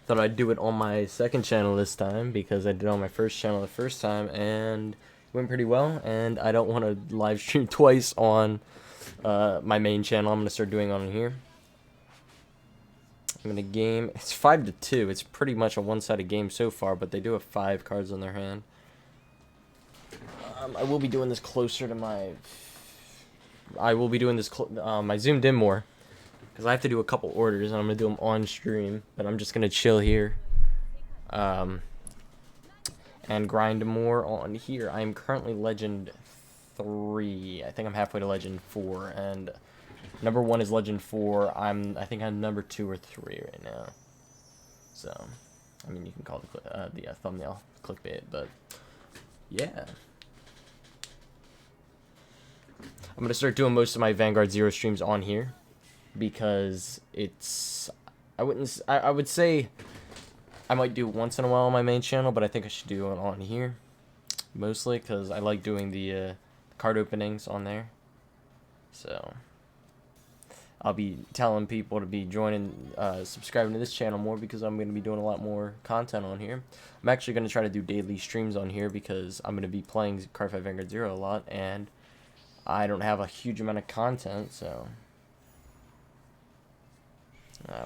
Thought I'd do it on my second channel this time because I did it on my first channel the first time and it went pretty well. And I don't want to live stream twice on my main channel. I'm gonna start doing on here. I'm gonna game. It's 5-2. It's pretty much a one-sided game so far, but they do have 5 cards in their hand. I will be doing this closer to my. I will be doing this. I zoomed in more. Because I have to do a couple orders, and I'm going to do them on stream. But I'm just going to chill here. And grind more on here. I am currently Legend 3. I think I'm halfway to Legend 4. And number 1 is Legend 4. I think I'm number 2 or 3 right now. So, I mean, you can call the thumbnail clickbait. But, yeah. I'm going to start doing most of my Vanguard Zero streams on here. Because it's, I would say I might do once in a while on my main channel, but I think I should do it on here mostly because I like doing the card openings on there. So I'll be telling people to be joining, subscribing to this channel more because I'm going to be doing a lot more content on here. I'm actually going to try to do daily streams on here because I'm going to be playing Cardfight Vanguard Zero a lot and I don't have a huge amount of content, so.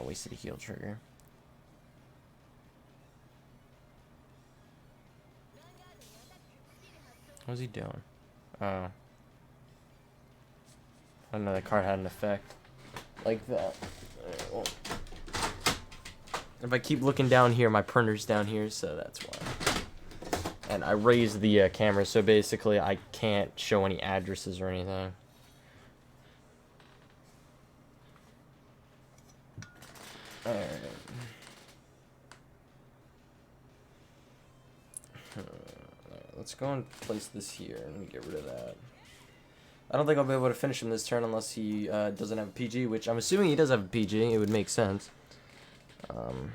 Wasted a heal trigger. What was he doing? Oh. I didn't know that card had an effect like that. Well, if I keep looking down here, my printer's down here, so that's why. And I raised the camera, so basically I can't show any addresses or anything. Alright. Let's go and place this here and get rid of that. I don't think I'll be able to finish him this turn unless he doesn't have a PG, which I'm assuming he does have a PG. It would make sense. And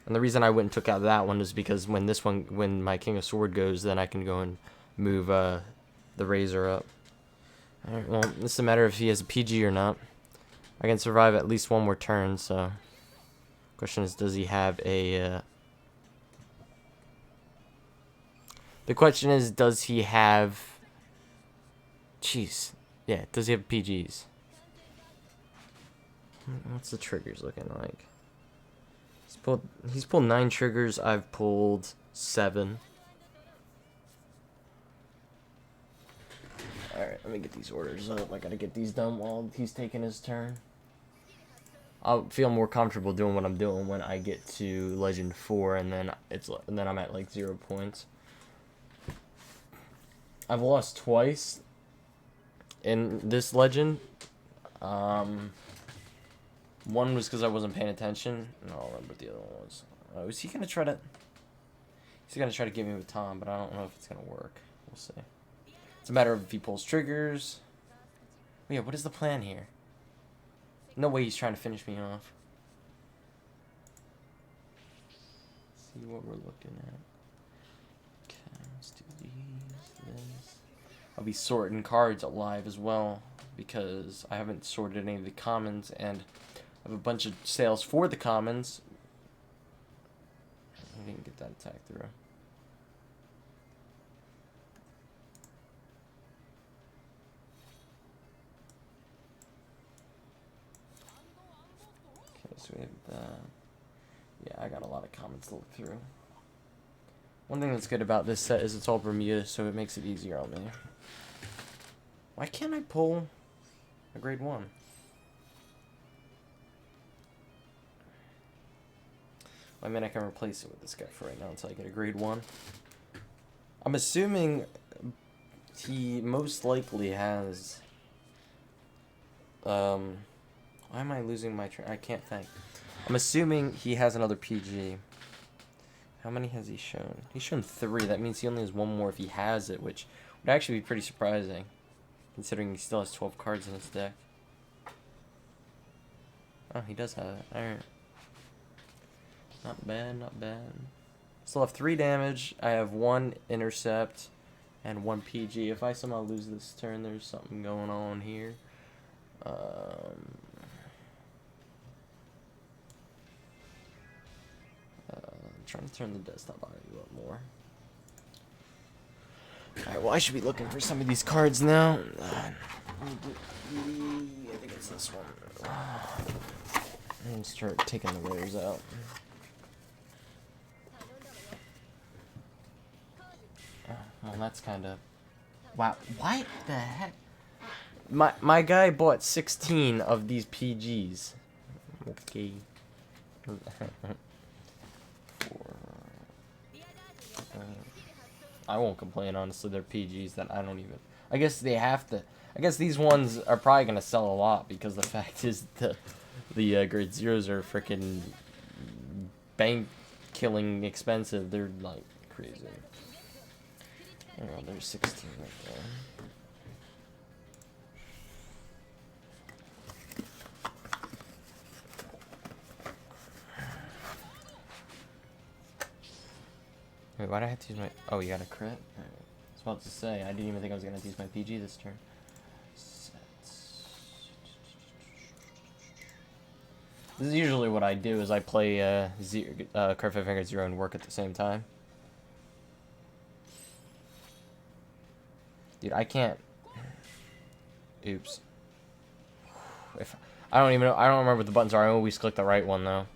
the reason I went and took out that one is because when my King of Sword goes, then I can go and move the Razor up. Alright, well, it's a matter of if he has a PG or not. I can survive at least one more turn, so. Question is, does he have a... The question is, does he have... Jeez. Yeah, does he have PGs? What's the triggers looking like? He's pulled 9 triggers. I've pulled 7. Alright, let me get these orders up. I gotta get these done while he's taking his turn. I'll feel more comfortable doing what I'm doing when I get to Legend 4 and then I'm at like 0 points. I've lost twice in this legend. One was because I wasn't paying attention. No, I don't remember what the other one was. Is he gonna try to? He's gonna try to get me with Tom, but I don't know if it's gonna work. We'll see. It's a matter of if he pulls triggers. Oh, yeah, what is the plan here? No way he's trying to finish me off. See what we're looking at. Okay, let's do this. I'll be sorting cards alive as well because I haven't sorted any of the commons and I have a bunch of sales for the commons. I didn't get that attack through. So we have that. Yeah, I got a lot of comments to look through. One thing that's good about this set is it's all Bermuda, so it makes it easier on me. Why can't I pull a grade 1? I mean, I can replace it with this guy for right now until I get a grade 1. I'm assuming he most likely has... Why am I losing my train? I can't think. I'm assuming he has another PG. How many has he shown? He's shown 3. That means he only has 1 more if he has it, which would actually be pretty surprising, considering he still has 12 cards in his deck. Oh, he does have it. Alright. Not bad, not bad. Still have 3 damage. I have 1 intercept and 1 PG. If I somehow lose this turn, there's something going on here. trying to turn the desktop volume up more. Alright, well, I should be looking for some of these cards now. I think it's this one. And start taking the rares out. Well, that's kind of... Wow, what the heck? My guy bought 16 of these PGs. Okay. I won't complain, honestly. They're PGs that I don't even... I guess they have to... I guess these ones are probably going to sell a lot because the fact is the grade zeros are freaking bank-killing expensive. They're, like, crazy. Oh, there's 16 right there. Wait, why'd I have to use my... Oh, you got a crit? Right. I was about to say, I didn't even think I was going to use my PG this turn. Sets. This is usually what I do, is I play Cardfight Vanguard 0 and work at the same time. Dude, I can't... Oops. If I don't even know... I don't remember what the buttons are. I always click the right one, though.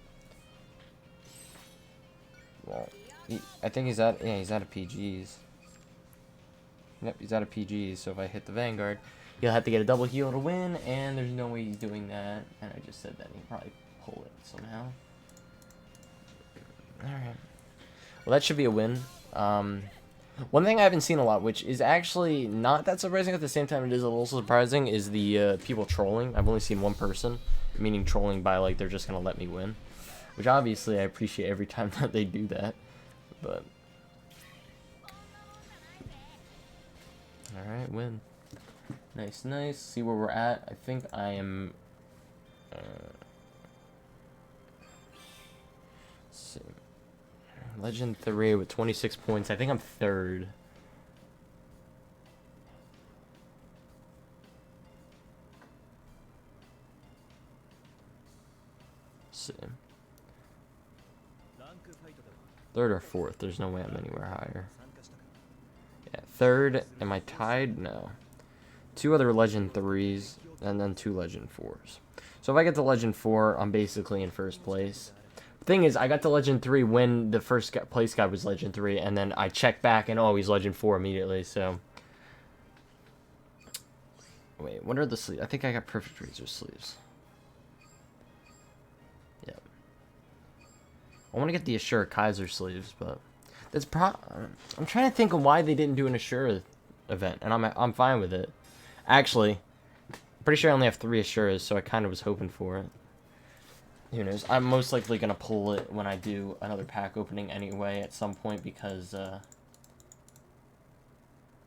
Well... I think he's out. Yeah, he's out of PGs. Yep, he's out of PGs. So if I hit the Vanguard, he'll have to get a double heal to win, and there's no way he's doing that. And I just said that he'd probably pull it somehow. All right. Well, that should be a win. One thing I haven't seen a lot, which is actually not that surprising at the same time, it is a little surprising, is the people trolling. I've only seen one person, meaning trolling by like they're just gonna let me win, which obviously I appreciate every time that they do that. But all right, win. Nice, nice. See where we're at. I think I am. Let's see. Legend 3 with 26 points. I think I'm third. Let's see. Third or fourth. There's no way I'm anywhere higher. Yeah, third. Am I tied? No. 2 other Legend 3s, and then 2 Legend 4s. So if I get to Legend 4, I'm basically in first place. The thing is, I got to Legend 3 when the first place guy was Legend 3, and then I checked back, and oh, he's Legend 4 immediately, so... Wait, what are the sleeves? I think I got Perfect Razor sleeves. Yep. I want to get the Assure Kaiser sleeves, but that's I'm trying to think of why they didn't do an Assure event, and I'm fine with it. Actually, I'm pretty sure I only have 3 Assures, so I kind of was hoping for it. Who knows? I'm most likely gonna pull it when I do another pack opening anyway at some point because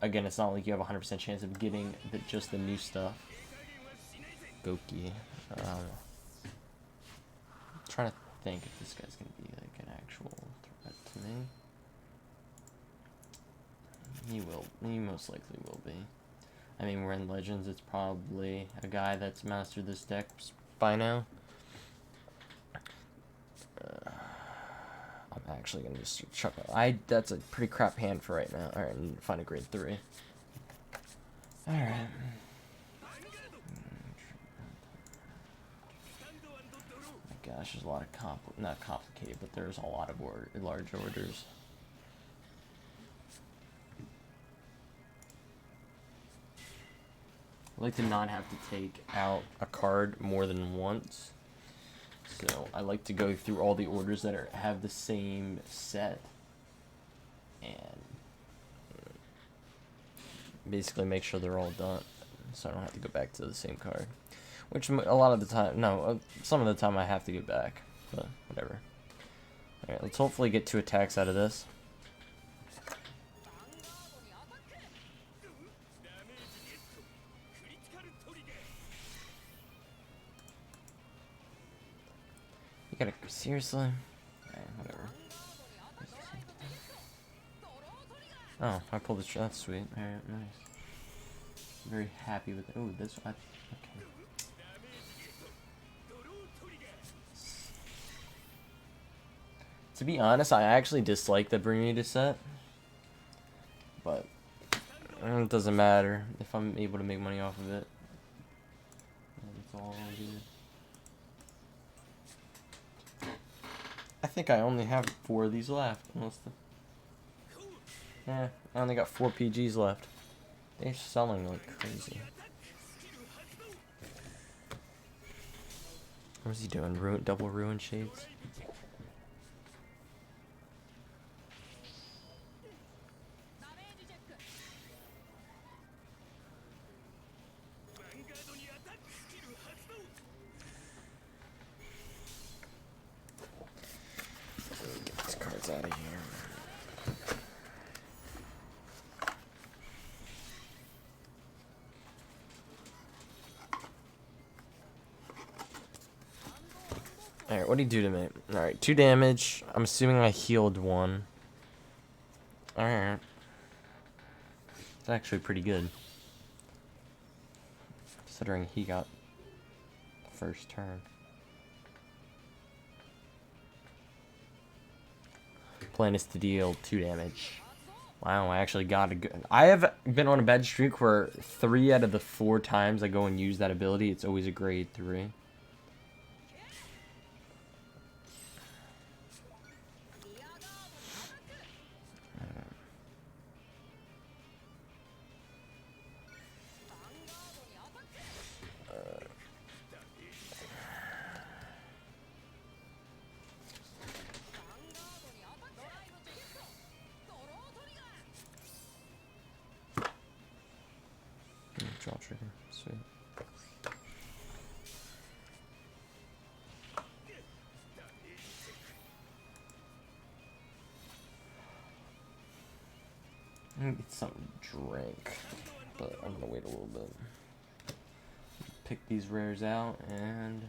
again, it's not like you have a 100% chance of getting just the new stuff. Goki. I'm trying to think if this guy's gonna be like an actual threat to me. He will. He most likely will be. I mean, we're in Legends. It's probably a guy that's mastered this deck by now. I'm actually gonna just chuck it. That's a pretty crap hand for right now. Alright, and find a grade 3. Alright. My gosh, there's a lot of not complicated, but there's a lot of large orders. I like to not have to take out a card more than once. So I like to go through all the orders that have the same set and basically make sure they're all done so I don't have to go back to the same card. Which a lot of the time, no, some of the time I have to get back, but whatever. Alright, let's hopefully get 2 attacks out of this. You gotta, seriously? Alright, whatever. Oh, I pulled the that's sweet. Alright, nice. Very happy with it. Oh, this one. Okay. To be honest, I actually dislike the Bermuda set. But it doesn't matter if I'm able to make money off of it. That's all I'll do. I think I only have 4 of these left. Yeah, I only got 4 PGs left. They're selling like crazy. What's he doing? Double ruin shades? Get these cards out of here. Alright, what did he do to me? Alright, 2 damage. I'm assuming I healed 1. Alright. It's actually pretty good. Considering he got the first turn. Plan is to deal 2 damage. Wow, I actually got a good... I have been on a bad streak where 3 out of the 4 times I go and use that ability, it's always a grade 3. Draw trigger, sweet. I'm gonna get something to drink, but I'm gonna wait a little bit. Pick these rares out and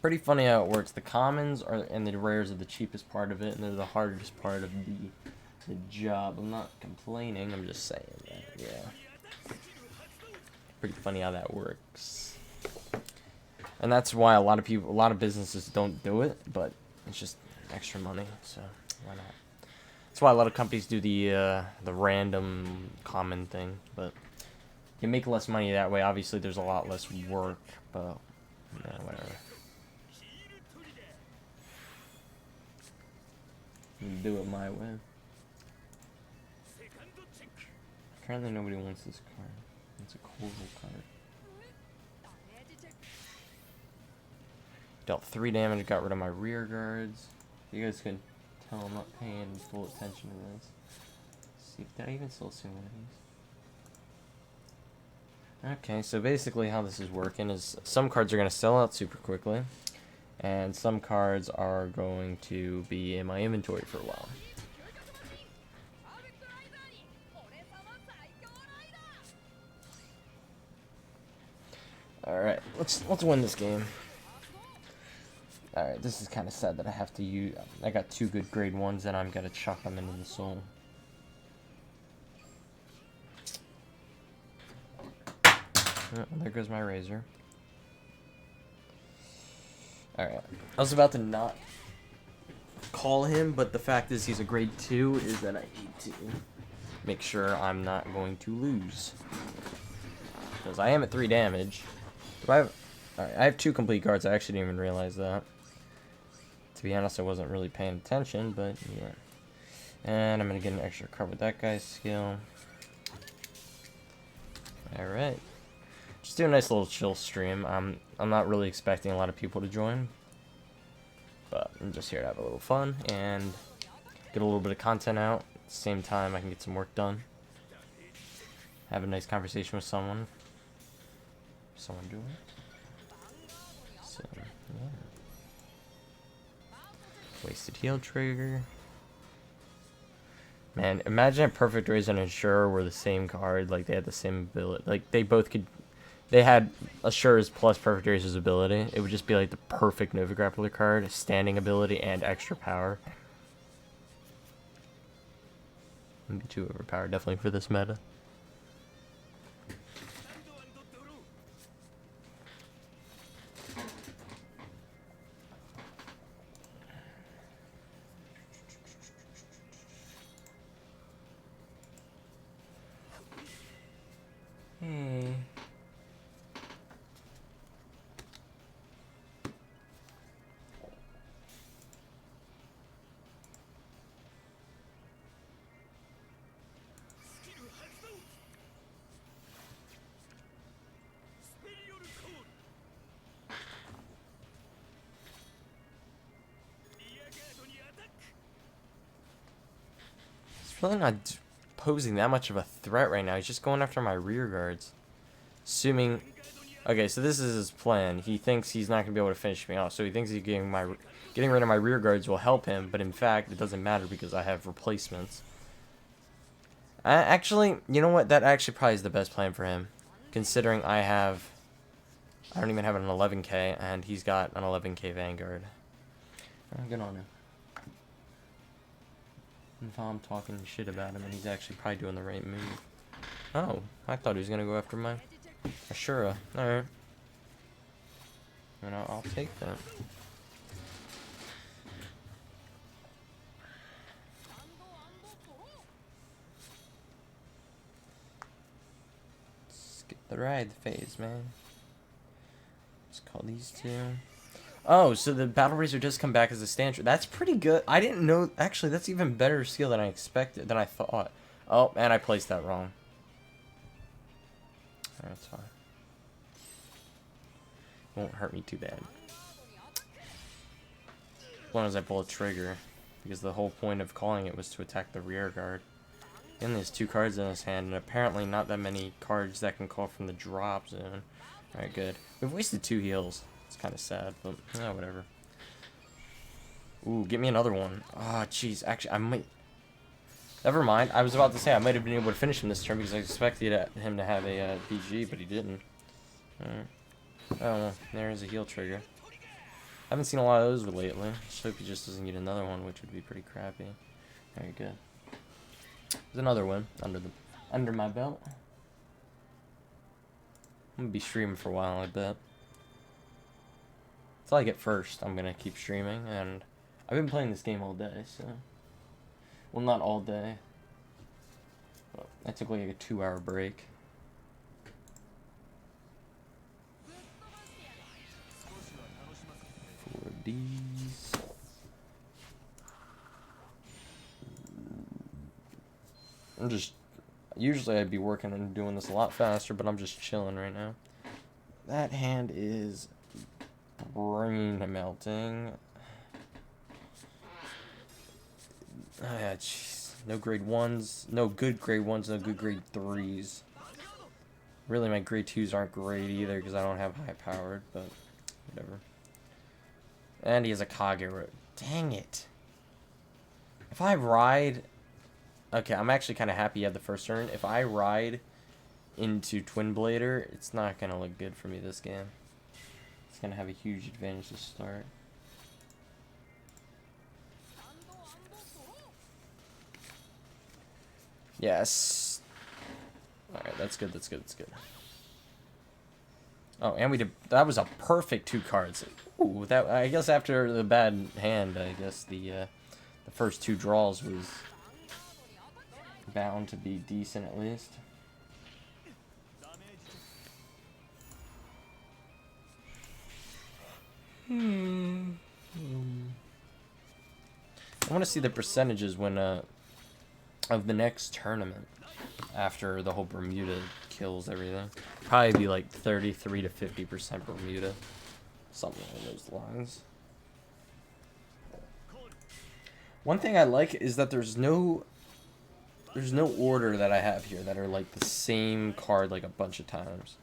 pretty funny how it works. The commons are and the rares are the cheapest part of it, and they're the hardest part of the job. I'm not complaining. I'm just saying that. Yeah. Pretty funny how that works. And that's why a lot of businesses don't do it, but it's just extra money, so why not? That's why a lot of companies do the random common thing, but you make less money that way. Obviously, there's a lot less work, but yeah, whatever. Do it my way. Apparently nobody wants this card. It's a cool card. Dealt 3 damage, got rid of my rear guards. You guys can tell I'm not paying full attention to this. Let's see, did I even still see one of these? Okay, so basically how this is working is some cards are going to sell out super quickly. And some cards are going to be in my inventory for a while. Alright, let's win this game. Alright, this is kind of sad that I have to use... I got 2 good grade 1s and I'm going to chuck them into the soul. Oh, there goes my razor. Alright, I was about to not call him, but the fact is he's a grade 2 is that I need to make sure I'm not going to lose. Because I am at 3 damage. Do I have... Alright, I have 2 complete cards. I actually didn't even realize that. To be honest, I wasn't really paying attention, but yeah. And I'm going to get an extra card with that guy's skill. Alright. Just do a nice little chill stream. I'm not really expecting a lot of people to join, but I'm just here to have a little fun and get a little bit of content out. At the same time, I can get some work done. Have a nice conversation with someone. Someone doing it. So, yeah. Wasted heal trigger. Man, imagine if Perfect Raise and Insurer were the same card. Like, they had the same ability. Like, they both could they had Assura's plus Perfect Eraser's ability, it would just be like the perfect Nova Grappler card, standing ability, and extra power. It'd be too overpowered, definitely, for this meta. He's really not posing that much of a threat right now. He's just going after my rear guards. Assuming... Okay, so this is his plan. He thinks he's not going to be able to finish me off. So he thinks getting rid of my rear guards will help him. But in fact, it doesn't matter because I have replacements. Actually, you know what? That actually probably is the best plan for him. Considering I don't even have an 11k, and he's got an 11k Vanguard. Good on him. If I'm talking shit about him, and he's actually probably doing the right move. Oh, I thought he was going to go after my Ashura. Alright. And I'll take that. Skip the ride phase, man. Let's call these two. Oh, so the Battle Razor does come back as a stand. That's pretty good. I didn't know. Actually, that's even better skill than I expected, than I thought. Oh, and I placed that wrong. That's fine. Won't hurt me too bad. As long as I pull a trigger. Because the whole point of calling it was to attack the rear guard. He only has 2 cards in his hand, and apparently not that many cards that can call from the drop zone. Alright, good. We've wasted 2 heals. It's kind of sad, but whatever. Ooh, get me another one. Ah, jeez. Actually, I might... Never mind. I was about to say I might have been able to finish him this turn because I expected him to have a PG, but he didn't. Alright. Oh, well, there's a heal trigger. I haven't seen a lot of those lately. Just hope he just doesn't get another one, which would be pretty crappy. Very good. There's another win under my belt. I'm gonna be streaming for a while, I bet. Until I get first, I'm gonna keep streaming, and I've been playing this game all day, so... Well, not all day. I took like a 2-hour break. For these... I'm just... Usually I'd be working and doing this a lot faster, but I'm just chilling right now. That hand is... brain melting. Oh yeah, jeez. No grade 1s, no good grade 1s, no good grade 3s. Really, my grade 2s aren't great either because I don't have high powered, but whatever. And he has a Kage. Dang it. If I ride... Okay, I'm actually kind of happy he had the first turn. If I ride into Twin Blader, it's not going to look good for me this game. It's going to have a huge advantage to start. Yes. Alright, that's good, that's good, that's good. Oh, and we did... That was a perfect 2 cards. Ooh, that... I guess after the bad hand, I guess the first 2 draws was bound to be decent at least. I want to see the percentages when of the next tournament after the whole Bermuda kills everything. Probably be like 33 to 50% Bermuda, something along those lines. One thing I like is that there's no order that I have here that are like the same card like a bunch of times.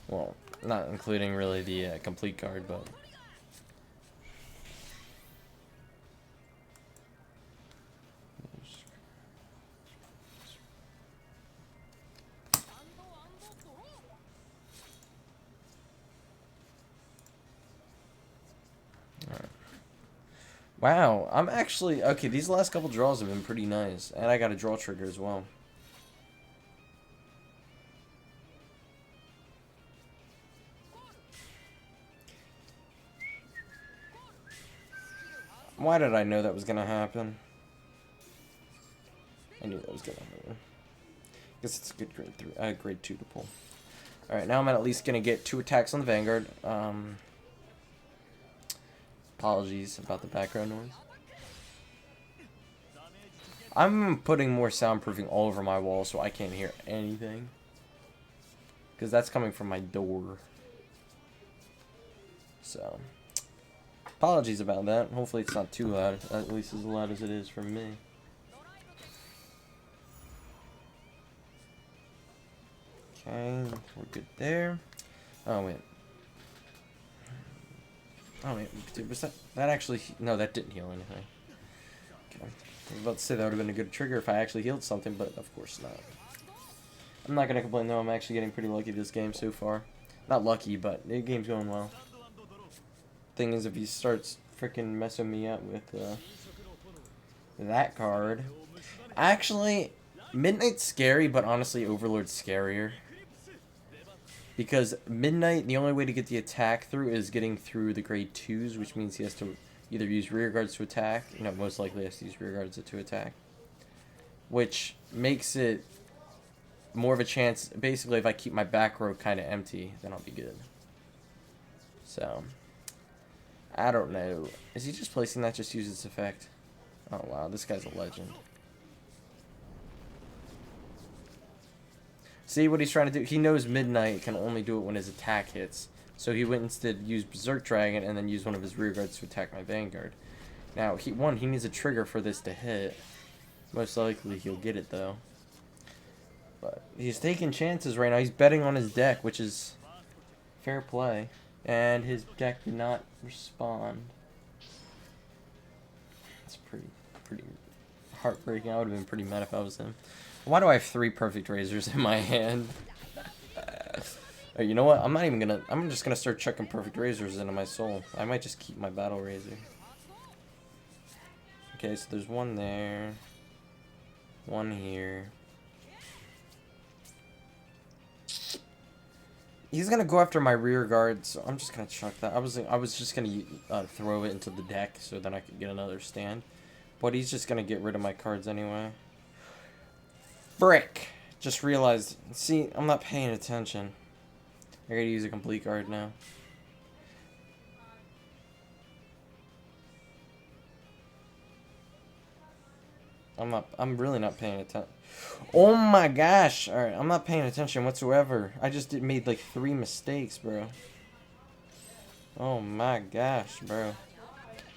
Well, not including really the complete card, but Wow, I'm actually... Okay, these last couple draws have been pretty nice. And I got a draw trigger as well. Why did I know that was going to happen? I knew that was going to happen. I guess it's a good grade 2 to pull. Alright, now I'm at least going to get 2 attacks on the Vanguard. Apologies about the background noise. I'm putting more soundproofing all over my wall so I can't hear anything. Because that's coming from my door. So, apologies about that. Hopefully it's not too loud. At least as loud as it is for me. Okay, we're good there. Oh, wait. Oh, wait. Was that actually... No, that didn't heal anything. Okay. I was about to say that would have been a good trigger if I actually healed something, but of course not. I'm not going to complain, though. I'm actually getting pretty lucky this game so far. Not lucky, but the game's going well. Thing is, if he starts freaking messing me up with that card... Actually, Midnight's scary, but honestly, Overlord's scarier. Because Midnight, the only way to get the attack through is getting through the grade 2s, which means he has to either use rear guards to attack. You know, most likely he has to use rear guards to attack. Which makes it more of a chance. Basically, if I keep my back row kind of empty, then I'll be good. So, I don't know. Is he just placing that just to use its effect? Oh, wow. This guy's a legend. See what he's trying to do? He knows Midnight can only do it when his attack hits. So he went instead use Berserk Dragon and then use one of his rear guards to attack my Vanguard. Now, he needs a trigger for this to hit. Most likely he'll get it, though. But he's taking chances right now. He's betting on his deck, which is fair play. And his deck did not respond. It's pretty heartbreaking. I would have been pretty mad if I was him. Why do I have 3 perfect razors in my hand? You know what? I'm just gonna start chucking perfect razors into my soul. I might just keep my battle razor. Okay, so there's one there. One here. He's gonna go after my rear guard, so I'm just gonna chuck that. I was just gonna throw it into the deck so then I could get another stand. But he's just gonna get rid of my cards anyway. Frick! Just realized. See, I'm not paying attention. I gotta use a complete card now. I'm really not paying attention. Oh my gosh! Alright, I'm not paying attention whatsoever. I just made like 3 mistakes, bro. Oh my gosh, bro.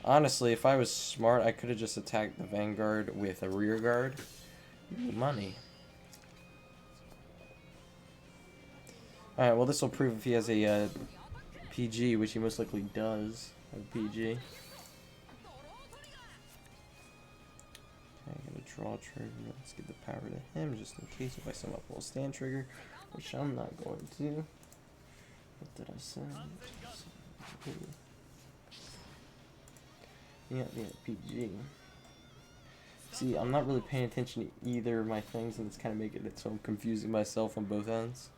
Honestly, if I was smart, I could have just attacked the Vanguard with a rear guard. Ooh, money. Alright, well this will prove if he has a PG, which he most likely does. A PG. Okay, I'm gonna draw trigger. Let's give the power to him just in case if I sum up a little stand trigger, which I'm not going to. What did I send? Yeah, PG. See, I'm not really paying attention to either of my things, and it's kind of making it so I'm confusing myself on both ends.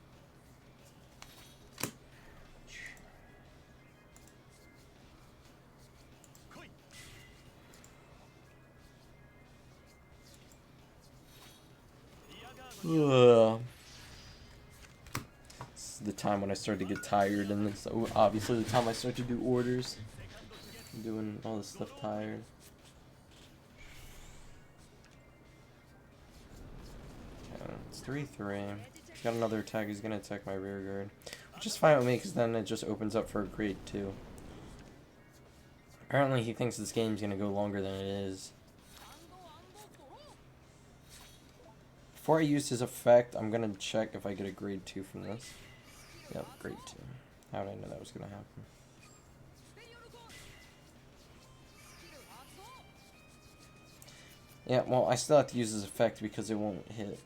Ugh. This is the time when I start to get tired, and it's obviously the time I start to do orders. I'm doing all this stuff tired. It's 3-3. He's got another attack. He's gonna attack my rear guard, which is fine with me because then it just opens up for a grade 2. Apparently, he thinks this game's gonna go longer than it is. Before I use his effect, I'm gonna check if I get a grade 2 from this. Yep, grade 2. How did I know that was gonna happen? Yeah, well, I still have to use his effect because it won't hit.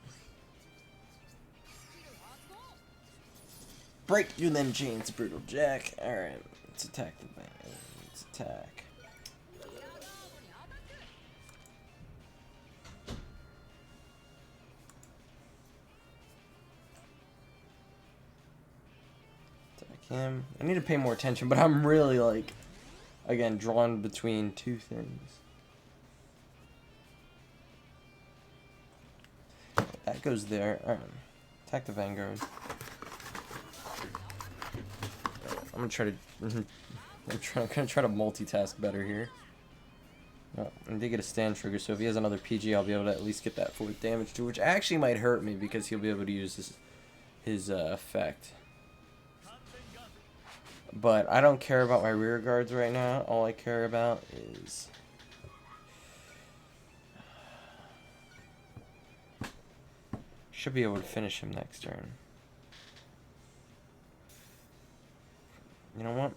Break through them chains, Brutal Jack. Alright, let's attack the bank. Let's attack. Cam. I need to pay more attention, but I'm really like, again, drawn between two things. That goes there. Alright. Attack the Vanguard. I'm gonna try to I'm gonna try to multitask better here. Oh, I did get a stand trigger, so if he has another PG, I'll be able to at least get that 4th damage too, which actually might hurt me because he'll be able to use his effect. But I don't care about my rear guards right now. All I care about is should be able to finish him next turn. You know what?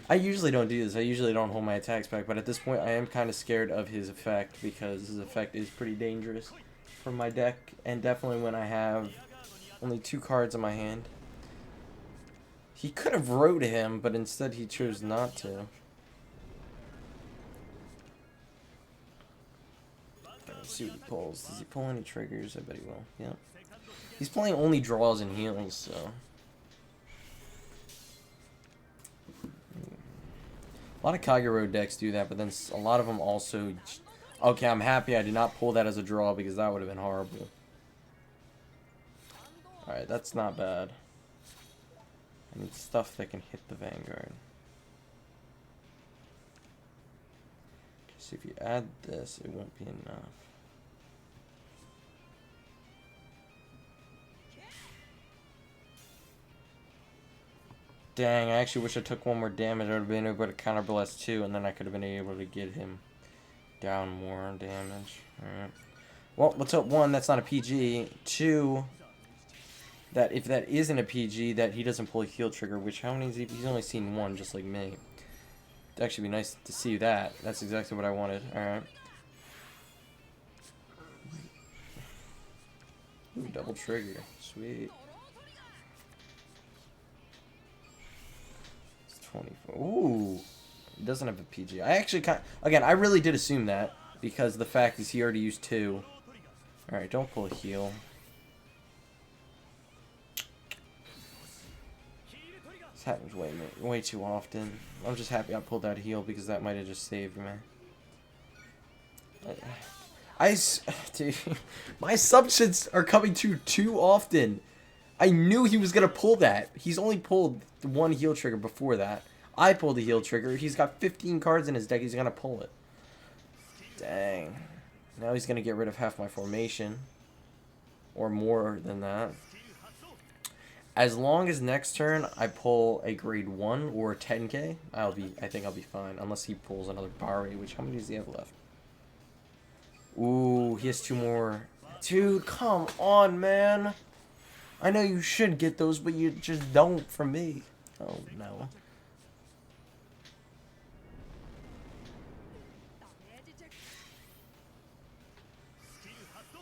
I usually don't do this. I usually don't hold my attacks back, but at this point I am kind of scared of his effect because his effect is pretty dangerous for my deck, and definitely when I have only 2 cards in my hand. He could have wrote him, but instead he chose not to. Let's see what he pulls. Does he pull any triggers? I bet he will. Yeah. He's playing only draws and heals, so. A lot of Kagero decks do that, but then a lot of them also... Okay, I'm happy I did not pull that as a draw because that would have been horrible. Alright, that's not bad. I need stuff that can hit the Vanguard. Because if you add this, it won't be enough. Dang, I actually wish I took 1 more damage. I would have been able to counterblast 2, and then I could have been able to get him down more damage. Alright. Well, let's hope 1, that's not a PG. 2, that if that isn't a PG, that he doesn't pull a heal trigger, which how many is he? He's only seen 1, just like me. It'd actually be nice to see that. That's exactly what I wanted. Alright. Ooh, double trigger. Sweet. 24. Ooh, he doesn't have a PG. I actually again, I really did assume that because the fact is he already used 2. All right, don't pull a heal. This happens way too often. I'm just happy I pulled that heal because that might have just saved me. Dude, my assumptions are coming too often. I knew he was going to pull that. He's only pulled 1 heal trigger before that. I pulled a heal trigger. He's got 15 cards in his deck. He's going to pull it. Dang. Now he's going to get rid of half my formation. Or more than that. As long as next turn I pull a grade 1 or a 10k, I think I'll be fine. Unless he pulls another Barry, which how many does he have left? Ooh, he has 2 more. Dude, come on, man. I know you should get those, but you just don't from me. Oh, no.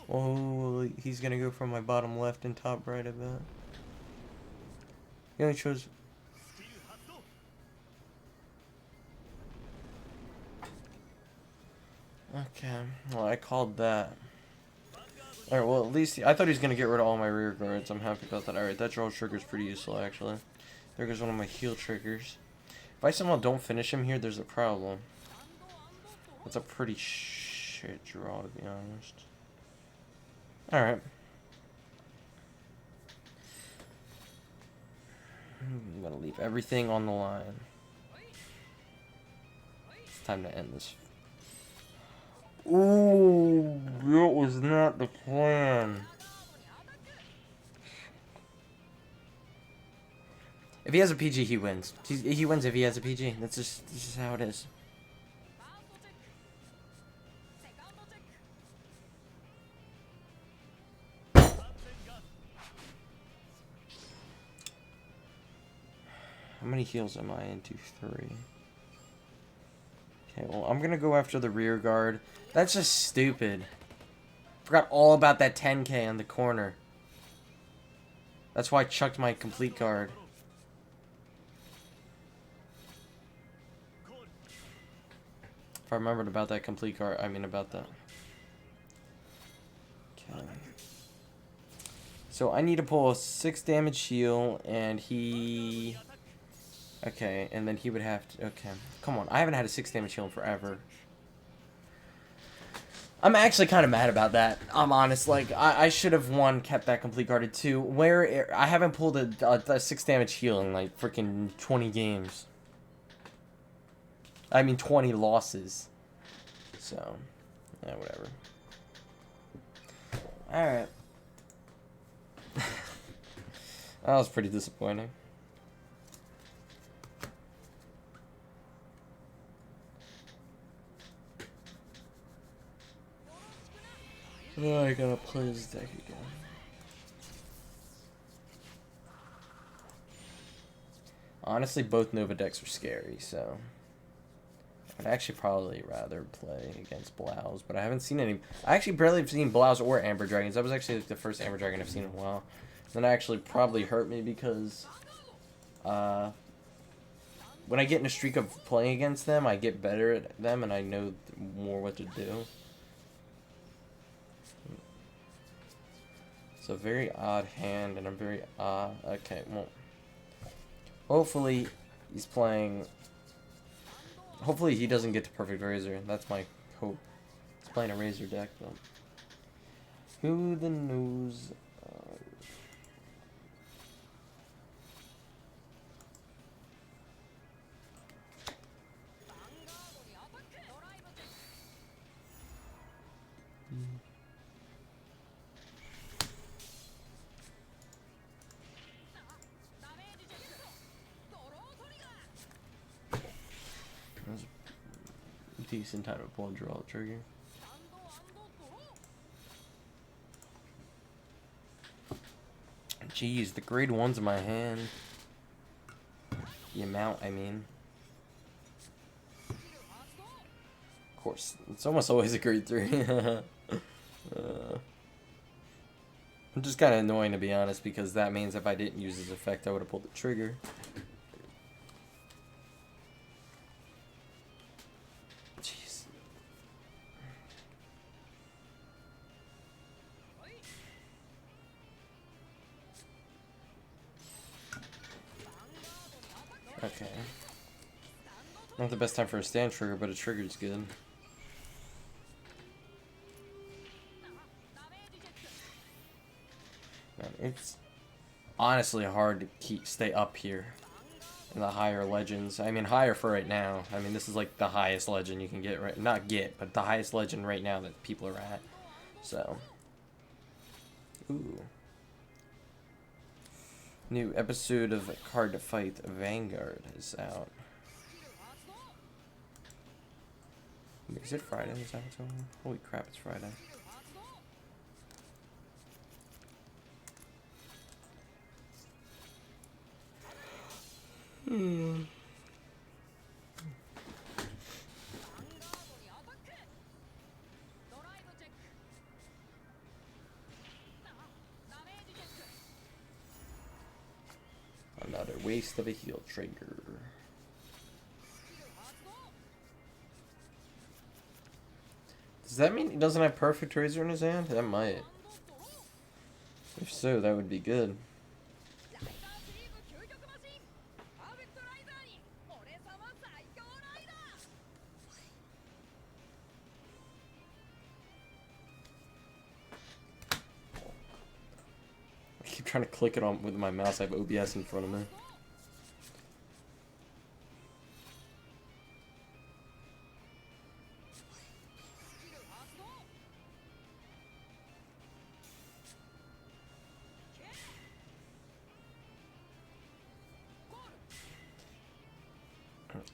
Oh, he's gonna go from my bottom left and top right, I bet. He only chose... Okay, well, I called that. Alright, well, at least I thought he was going to get rid of all my rear guards. I'm happy about that. Alright, that draw trigger is pretty useful, actually. There goes one of my heal triggers. If I somehow don't finish him here, there's a problem. That's a pretty shit draw, to be honest. Alright. I'm going to leave everything on the line. It's time to end this. Ooh, that was not the plan. If he has a PG, he wins. He wins if he has a PG. That's just how it is. How many heals am I into? 3. Okay, well, I'm gonna go after the rear guard. That's just stupid. Forgot all about that 10k on the corner. That's why I chucked my complete guard. If I remembered about that complete guard, I mean about that. Okay. So I need to pull a 6 damage heal, and he... Okay, and then he would have to... Okay, come on. I haven't had a 6 damage heal in forever. I'm actually kind of mad about that. I'm honest. Like, I should have, one, kept that complete guarded, 2. Where... I haven't pulled a 6 damage heal in, like, freaking 20 games. I mean, 20 losses. So, yeah, whatever. Alright. That was pretty disappointing. Oh, I gotta play this deck again. Honestly, both Nova decks are scary, so... I'd actually probably rather play against Blouse, but I haven't seen any... I actually barely have seen Blouse or Amber Dragons. That was actually like the first Amber Dragon I've seen in a while. Then it actually probably hurt me because... when I get in a streak of playing against them, I get better at them and I know more what to do. It's a very odd hand, and I'm very odd. Okay, well, hopefully he's playing. Hopefully he doesn't get to Perfect Razor. That's my hope. He's playing a Razor deck, though. Who the knows? Decent time to pull and draw the trigger. Jeez, the grade 1's in my hand. The amount, I mean. Of course, it's almost always a grade 3. I'm just kind of annoying, to be honest, because that means if I didn't use his effect, I would have pulled the trigger. Okay. Not the best time for a stand trigger, but a trigger's good. Man, it's honestly hard to stay up here in the higher legends. I mean, higher for right now. I mean, this is like the highest legend you can get, right? Not get, but the highest legend right now that people are at. So. Ooh. New episode of Cardfight Vanguard is out. Is it Friday? Is that what's going on? Holy crap, it's Friday. Another waste of a heal trigger. Does that mean he doesn't have Perfect Razor in his hand? That might. If so, that would be good. I keep trying to click it on with my mouse. I have OBS in front of me.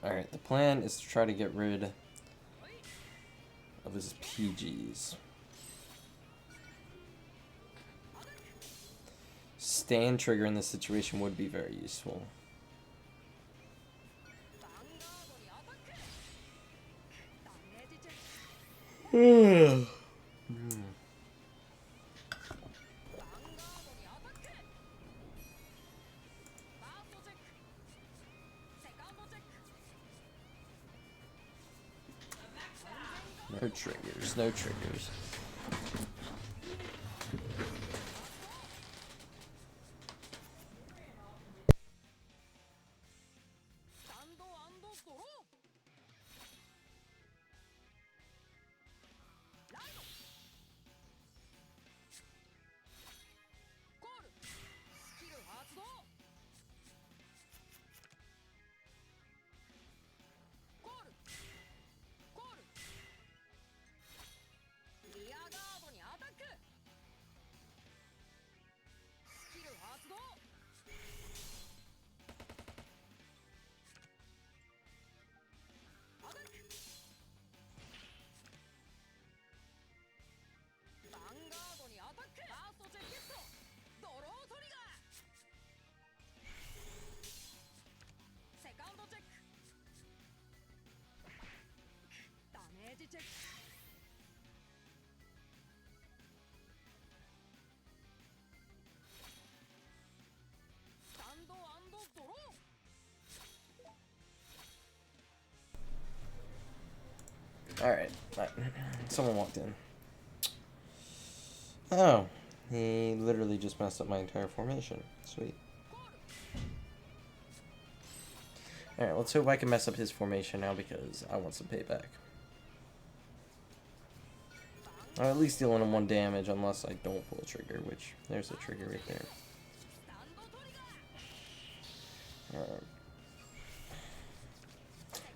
Alright, the plan is to try to get rid of his PGs. Stand trigger in this situation would be very useful. No triggers, no triggers. Alright. Someone walked in. Oh. He literally just messed up my entire formation. Sweet. Alright, let's hope I can mess up his formation now because I want some payback. I'll at least deal him 1 damage unless I don't pull a trigger, which there's a trigger right there.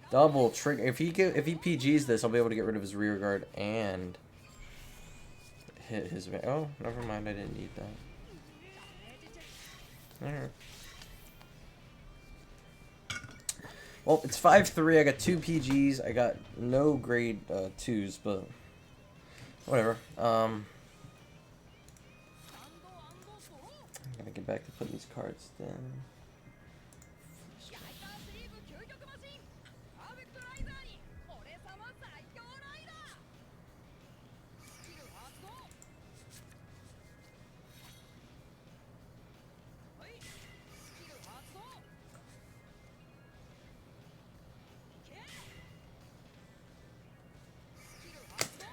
Double trigger. If he PGs this, I'll be able to get rid of his rear guard and hit his. Oh, never mind. I didn't need that. Alright. Well, it's 5-3. I got 2 PGs. I got no grade 2s, but whatever. I'm gonna get back to putting these cards down.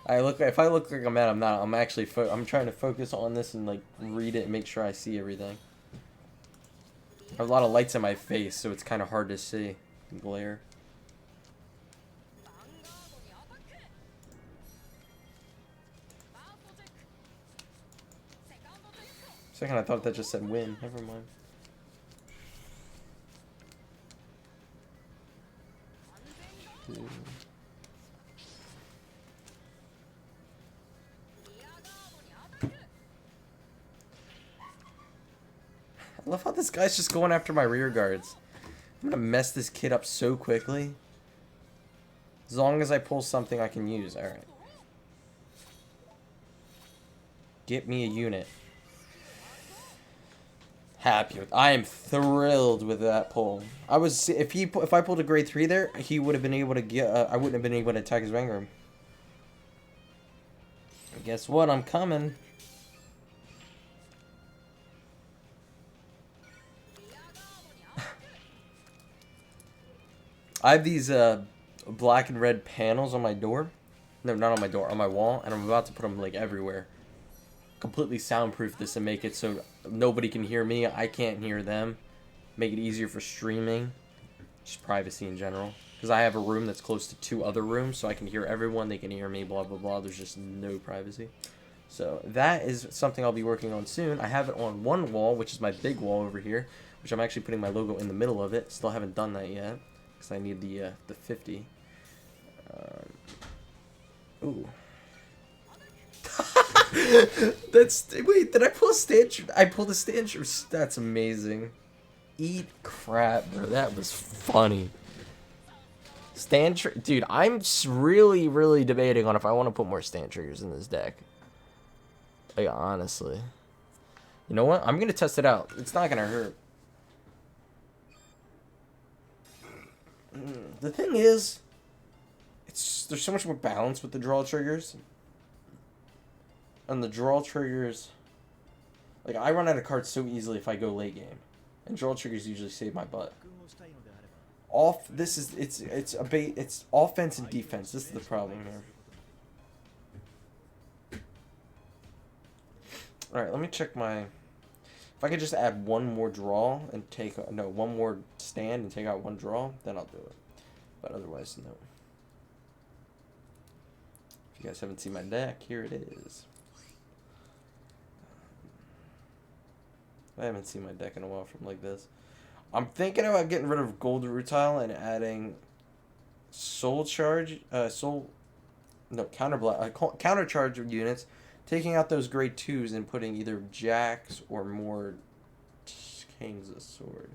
If I look like I'm mad, I'm not. I'm actually I'm trying to focus on this and like read it and make sure I see everything. I have a lot of lights in my face, so it's kind of hard to see. Glare. Second, I thought that just said win. Never mind. I love how this guy's just going after my rear guards. I'm gonna mess this kid up so quickly. As long as I pull something I can use. Alright. Get me a unit. Happy with. I am thrilled with that pull. If I pulled a grade 3 there, he would have been able to get. I wouldn't have been able to attack his Vanguard. Guess what? I'm coming. I have these black and red panels on my door. No, not on my door, on my wall, and I'm about to put them like everywhere. Completely soundproof this and make it so nobody can hear me, I can't hear them. Make it easier for streaming. Just privacy in general. Because I have a room that's close to 2 other rooms, so I can hear everyone, they can hear me, blah blah blah. There's just no privacy. So that is something I'll be working on soon. I have it on one wall, which is my big wall over here, which I'm actually putting my logo in the middle of it. Still haven't done that yet. I need the 50. Ooh. Wait, did I pull a stand? I pulled a stand. That's amazing. Eat crap, bro. That was funny. Dude, I'm really debating on if I want to put more stand triggers in this deck. Like, honestly. You know what? I'm gonna test it out. It's not gonna hurt. The thing is, there's so much more balance with the draw triggers. And the draw triggers, like, I run out of cards so easily if I go late game, and draw triggers usually save my butt. It's offense and defense. This is the problem here. All right, let me check my. If I could just add 1 more draw and one more stand and take out 1 draw, then I'll do it. But otherwise, no. If you guys haven't seen my deck, here it is. I haven't seen my deck in a while from like this. I'm thinking about getting rid of Gold Rutile and adding Soul Charge, Counter Charge units, taking out those grade 2s and putting either Jacks or more Kings of Sword.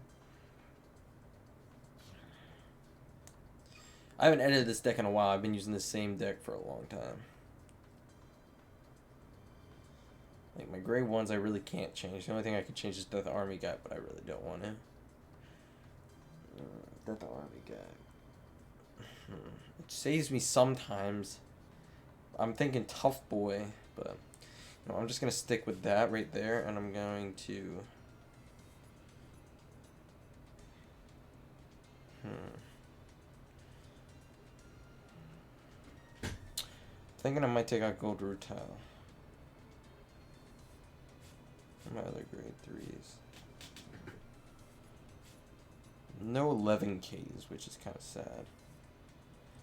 I haven't edited this deck in a while. I've been using the same deck for a long time. Like, my grade 1s I really can't change. The only thing I could change is Death Army guy, but I really don't want to. Death Army guy. It saves me sometimes. I'm thinking Tough Boy, but no, I'm just gonna stick with that right there, and I'm going to. Thinking I might take out Gold Rutile. My other grade 3s. No 11Ks, which is kind of sad.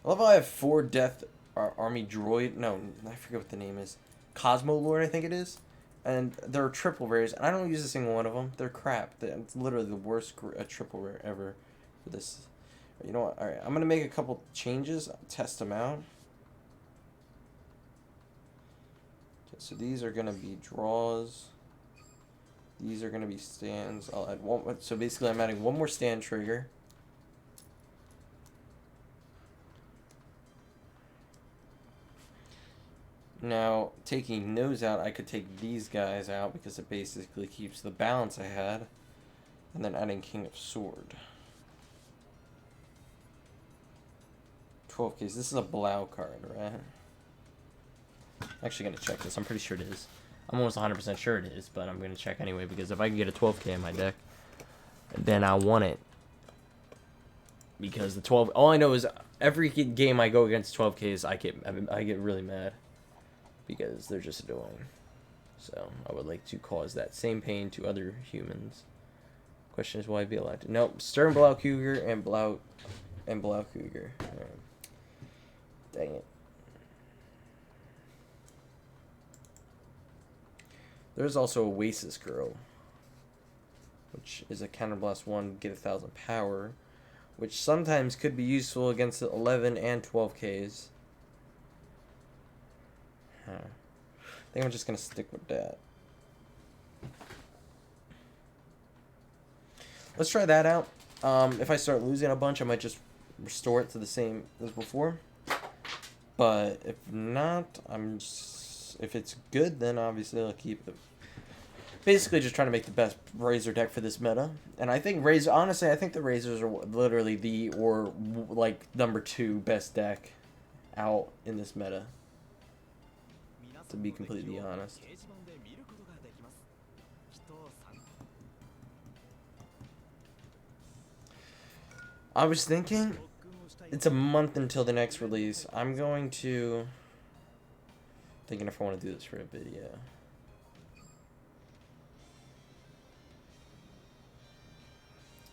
I love how I have 4 Death Army Droid. No, I forget what the name is. Cosmo Lord, I think it is. And they're triple rares, and I don't use a single one of them. They're crap. It's literally the worst triple rare ever for this. You know what? Alright, I'm going to make a couple changes. Test them out. Okay, so these are going to be draws. These are going to be stands. I'll add one. So basically, I'm adding one more stand trigger. Now, taking those out, I could take these guys out because it basically keeps the balance I had. And then adding King of Sword. 12 case. This is a Blau card, right? Actually going to check this. I'm pretty sure it is. I'm almost 100% sure it is, but I'm going to check anyway because if I can get a 12k in my deck, then I want it. Because the 12... All I know is every game I go against 12ks, I get really mad. Because they're just annoying. So, I would like to cause that same pain to other humans. Question is, will I be allowed to... Nope. Stern Blau Cougar and Blau Cougar. Right. Dang it. There's also Oasis Girl, which is a Counterblast 1, get 1,000 power, which sometimes could be useful against the 11 and 12Ks. I think I'm just going to stick with that. Let's try that out. If I start losing a bunch, I might just restore it to the same as before. But if not, if it's good, then obviously I'll keep it. Basically just trying to make the best Razor deck for this meta. And I think honestly, I think the Razors are literally like number 2 best deck out in this meta. To be completely honest. I was thinking it's a month until the next release. I'm going to... Thinking if I want to do this for a video.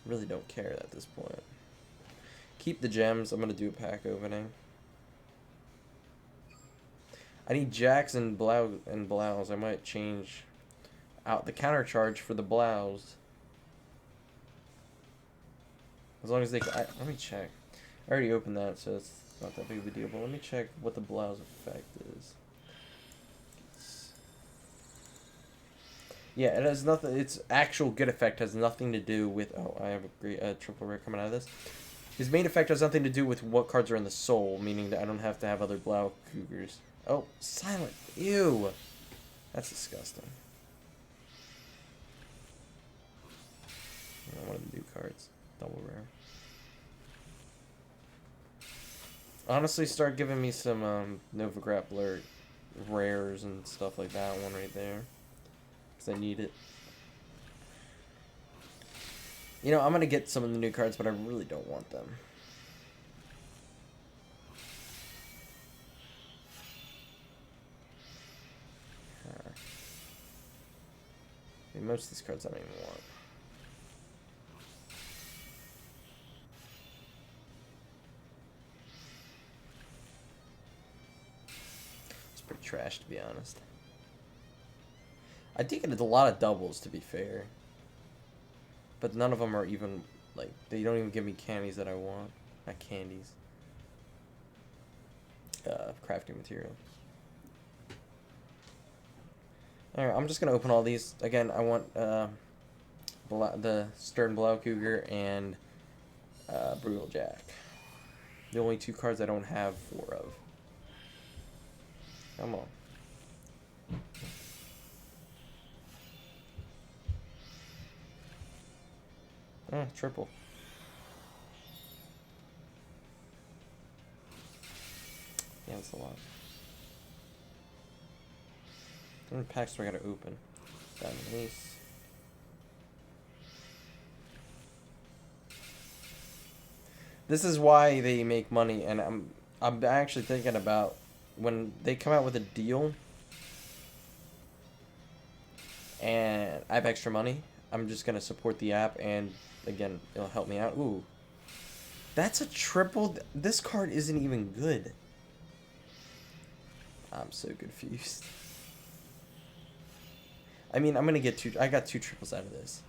Really don't care at this point. Keep the gems. I'm going to do a pack opening. I need jacks and blouse. I might change out the counter charge for the blouse. As long as they... let me check. I already opened that, so it's not that big of a deal. But let me check what the blouse effect is. Yeah, it has nothing. Its actual good effect has nothing to do with... Oh, I have a great triple rare coming out of this. His main effect has nothing to do with what cards are in the soul, meaning that I don't have to have other Blau Cougars. Oh, silent. Ew. That's disgusting. One of the new cards. Double rare. Honestly, start giving me some Nova Grappler rares and stuff like that one right there. Because I need it. You know, I'm going to get some of the new cards, but I really don't want them. I mean, most of these cards I don't even want. It's pretty trash, to be honest. I think it's a lot of doubles, to be fair. But none of them are even, like, they don't even give me candies that I want. Not candies. Crafting material. Alright, I'm just going to open all these. Again, I want the Stern Blau Cougar and Brutal Jack. The only 2 cards I don't have 4 of. Come on. Oh, triple. That's a lot. How many packs do I gotta open? Diamond Ace. This is why they make money, and I'm actually thinking about when they come out with a deal and I have extra money, I'm just gonna support the app, and again, it'll help me out. Ooh. That's a triple. This card isn't even good. I'm so confused. I mean, I'm gonna get two. I got 2 triples out of this,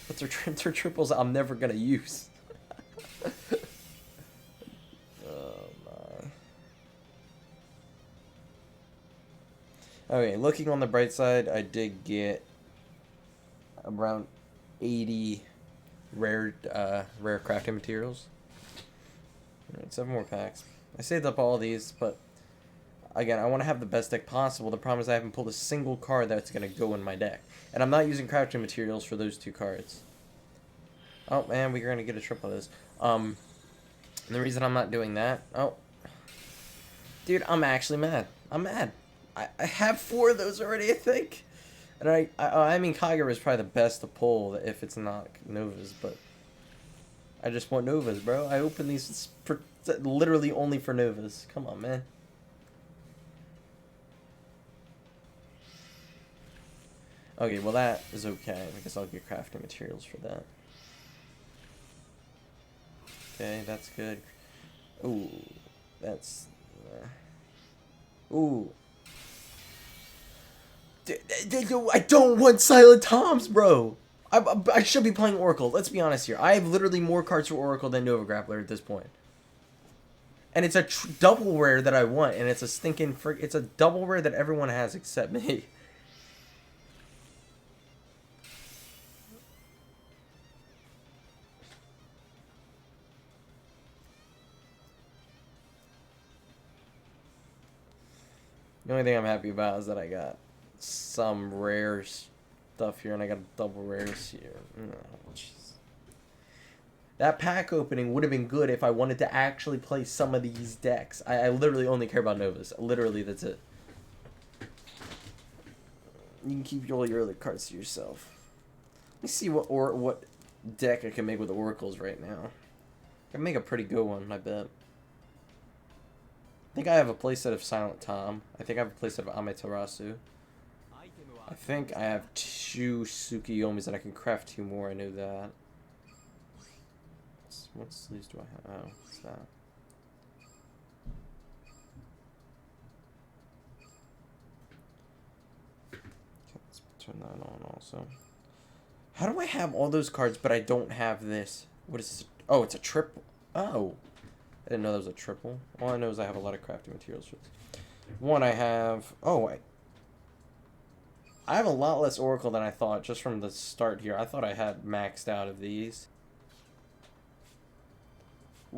but they're triples I'm never gonna use. Oh my. Okay, looking on the bright side, I did get around 80 rare crafting materials. Alright, 7 more packs. I saved up all these, but again, I want to have the best deck possible. The problem is I haven't pulled a single card that's going to go in my deck. And I'm not using crafting materials for those 2 cards. Oh, man, we're going to get a triple of this. And the reason I'm not doing that... Oh. Dude, I'm actually mad. I'm mad. I have 4 of those already, I think. And I mean, Kagura is probably the best to pull if it's not Novas, but... I just want Novas, bro. I opened these for, literally only for Novas. Come on, man. Okay, well that is okay. I guess I'll get crafting materials for that. Okay, that's good. Ooh, that's... Ooh. I don't want Silent Toms, bro! I should be playing Oracle. Let's be honest here. I have literally more cards for Oracle than Nova Grappler at this point. And it's a double rare that I want, and it's a stinking it's a double rare that everyone has except me. The only thing I'm happy about is that I got some rare stuff here, and I got double rares here. Oh, jeez. That pack opening would have been good if I wanted to actually play some of these decks. I literally only care about Novas. Literally, that's it. You can keep all your other cards to yourself. Let me see what deck I can make with Oracles right now. I can make a pretty good one, I bet. I think I have a playset of Silent Tom. I think I have a playset of Amaterasu. I think I have 2 Tsukiyomis that I can craft 2 more. I know that. What sleeves do I have? Oh, what's that? Okay, let's turn that on also. How do I have all those cards, but I don't have this? What is this? Oh, it's a triple. Oh. I didn't know that was a triple. All I know is I have a lot of crafting materials for this. One, I have... Oh, I have a lot less Oracle than I thought just from the start here. I thought I had maxed out of these.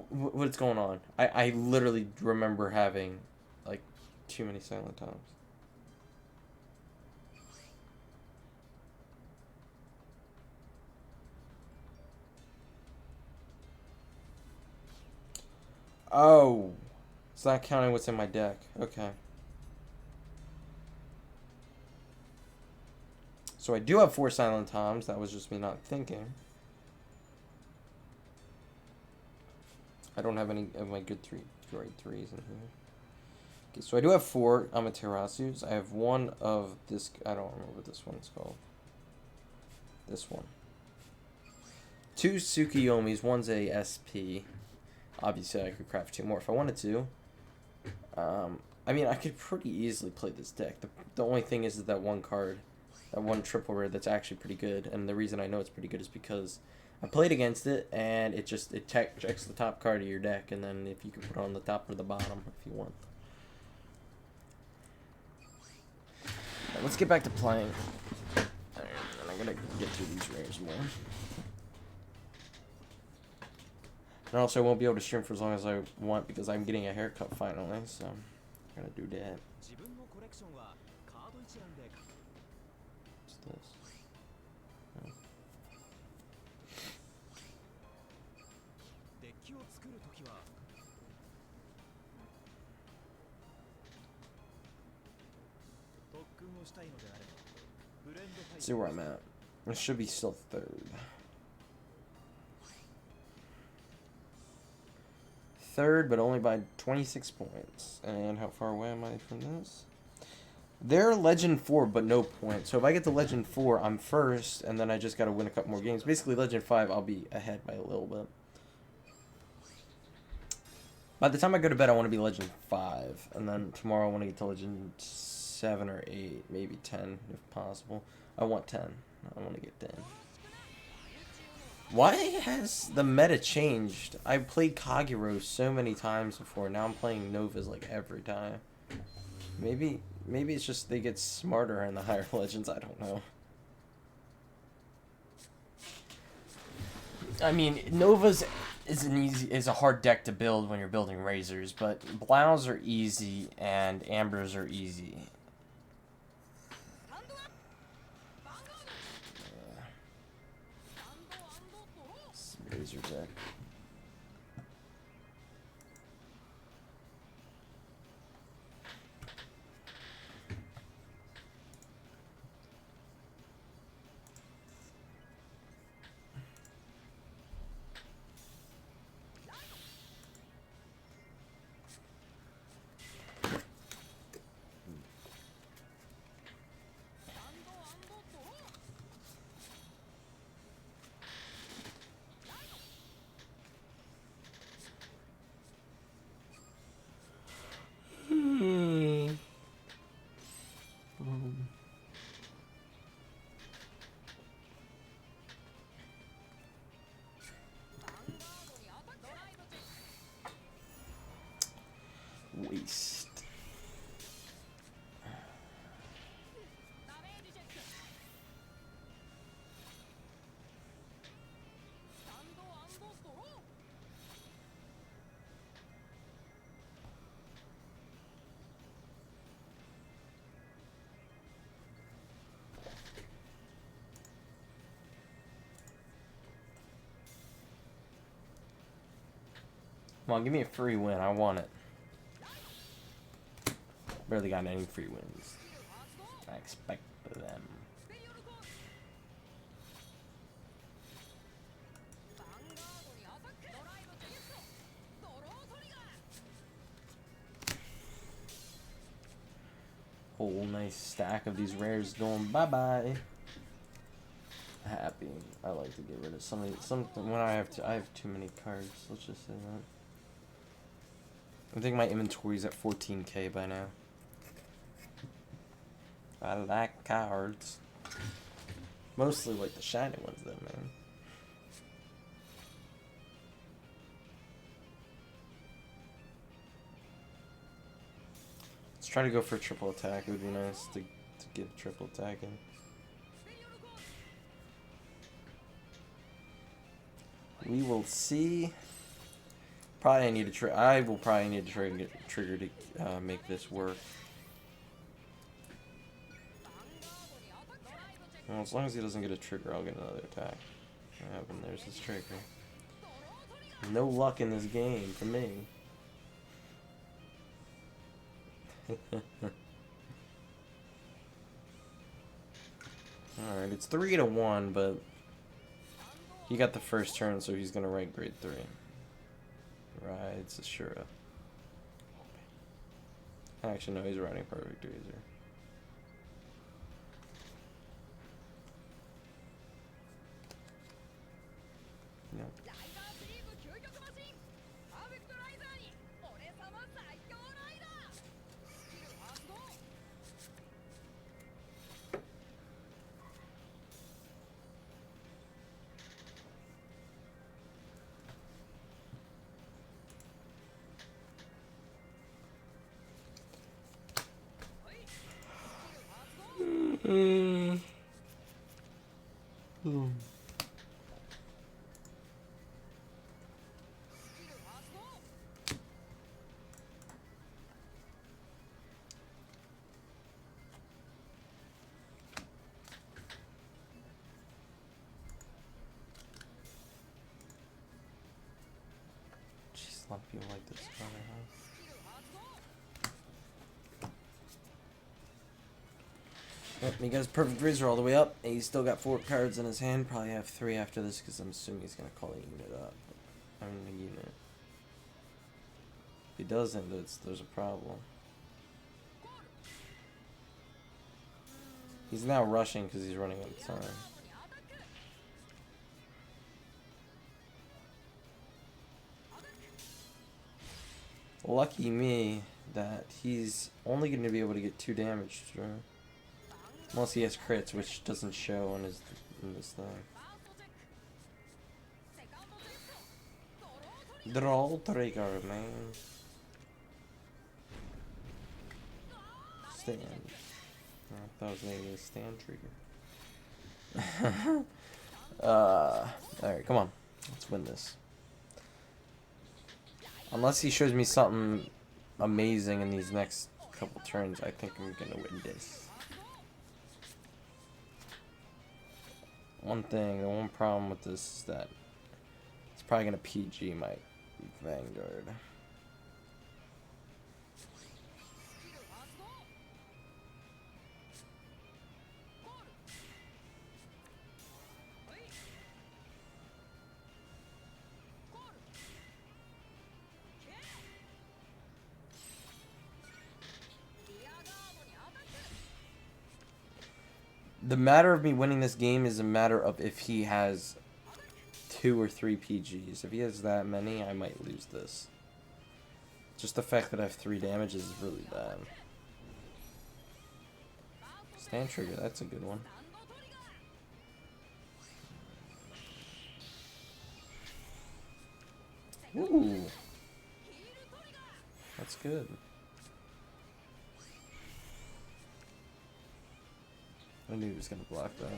What's going on? I literally remember having, like, too many Silent Toms. Oh. It's not counting what's in my deck. Okay. So I do have 4 Silent Toms. That was just me not thinking. I don't have any of my good great 3s in here. Okay, so I do have 4 Amaterasus. I have 1 of this. I don't remember what this one's called. This one. 2 Tsukiyomis. One's a SP. Obviously, I could craft 2 more if I wanted to. I mean, I could pretty easily play this deck. The only thing is that one card, that one triple rare that's actually pretty good. And the reason I know it's pretty good is because I played against it, and it checks the top card of your deck, and then if you can put it on the top or the bottom if you want. Right, let's get back to playing. And I'm gonna get through these rares more. And also, I won't be able to stream for as long as I want because I'm getting a haircut finally, so I'm gonna do that. What's this? Oh. Let's see where I'm at. I should be still third. Third, but only by 26 points. And how far away am I from this? They're Legend 4, but no points. So if I get to Legend 4, I'm first, and then I just got to win a couple more games. Basically, Legend 5, I'll be ahead by a little bit. By the time I go to bed, I want to be Legend 5. And then tomorrow, I want to get to Legend 7 or 8, maybe 10, if possible. I want 10. I want to get 10. Why has the meta changed? I played Kagero so many times before. Now I'm playing Novas like every time. Maybe it's just they get smarter in the higher legends. I don't know. I mean, Novas is a hard deck to build when you're building Razors, but Blows are easy and Ambers are easy. Razor deck. Waste. Come on, give me a free win. I want it. Barely got any free wins. I expect them. Whole nice stack of these rares going bye-bye. Happy. I like to get rid of some when I have too many cards. Let's just say that. I think my inventory's at 14K by now. I like cards. Mostly like the shiny ones though, man. Let's try to go for a triple attack. It would be nice to get a triple attack in. We will see. Probably need to I will probably need to trigger to make this work. Well, as long as he doesn't get a trigger, I'll get another attack. And there's his trigger. No luck in this game for me. Alright, it's 3-1, but he got the first turn, so he's gonna rank grade 3. Right, it's Ashura. Actually, no, he's riding Perfect Razor. No. Jeez, a lot of people like this color, huh? Yep, he got his perfect razor all the way up. He's still got 4 cards in his hand. Probably have 3 after this because I'm assuming he's going to call a unit up. I mean, a unit. If he doesn't, there's a problem. He's now rushing because he's running out of time. Lucky me that he's only going to be able to get 2 damage through. Unless he has crits, which doesn't show in this thing. Draw trigger, man. Stand. I thought it was maybe a stand trigger. Alright, come on. Let's win this. Unless he shows me something amazing in these next couple turns, I think I'm gonna win this. The one problem with this is that it's probably gonna PG my Vanguard. The matter of me winning this game is a matter of if he has 2 or 3 PGs. If he has that many, I might lose this. Just the fact that I have 3 damage is really bad. Stand trigger, that's a good one. Ooh. That's good. I knew he was gonna block that.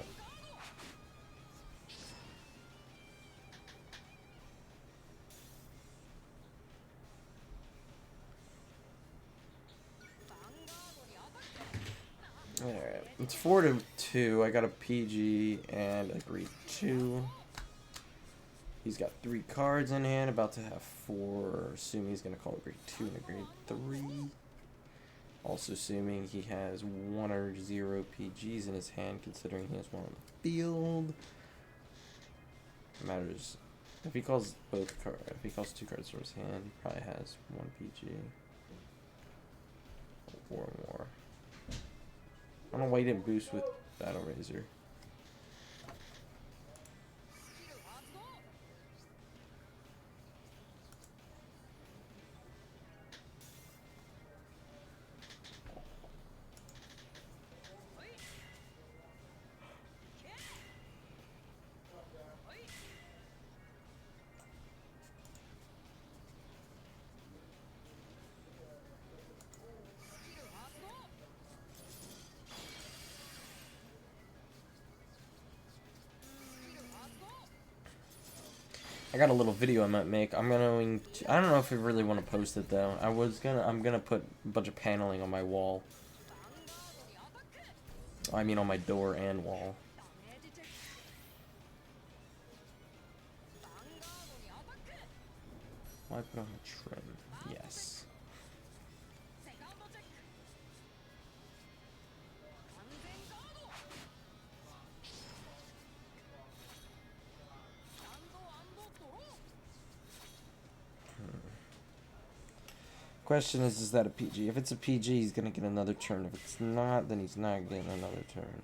Alright, it's 4-2. I got a PG and a grade 2. He's got 3 cards in hand, about to have 4. Assuming he's gonna call a grade 2 and a grade 3. Also assuming he has 1 or 0 PGs in his hand, considering he has 1 on the field. Matters. If he calls both cards, if he calls 2 cards from his hand, he probably has 1 PG. Or more. I don't know why he didn't boost with Battle Razor. I got a little video I might make. I don't know if I really want to post it though. I'm gonna put a bunch of paneling on my wall. I mean on my door and wall. Why put on the trim? Yes. Question is that a PG? If it's a PG, he's gonna get another turn. If it's not, then he's not getting another turn.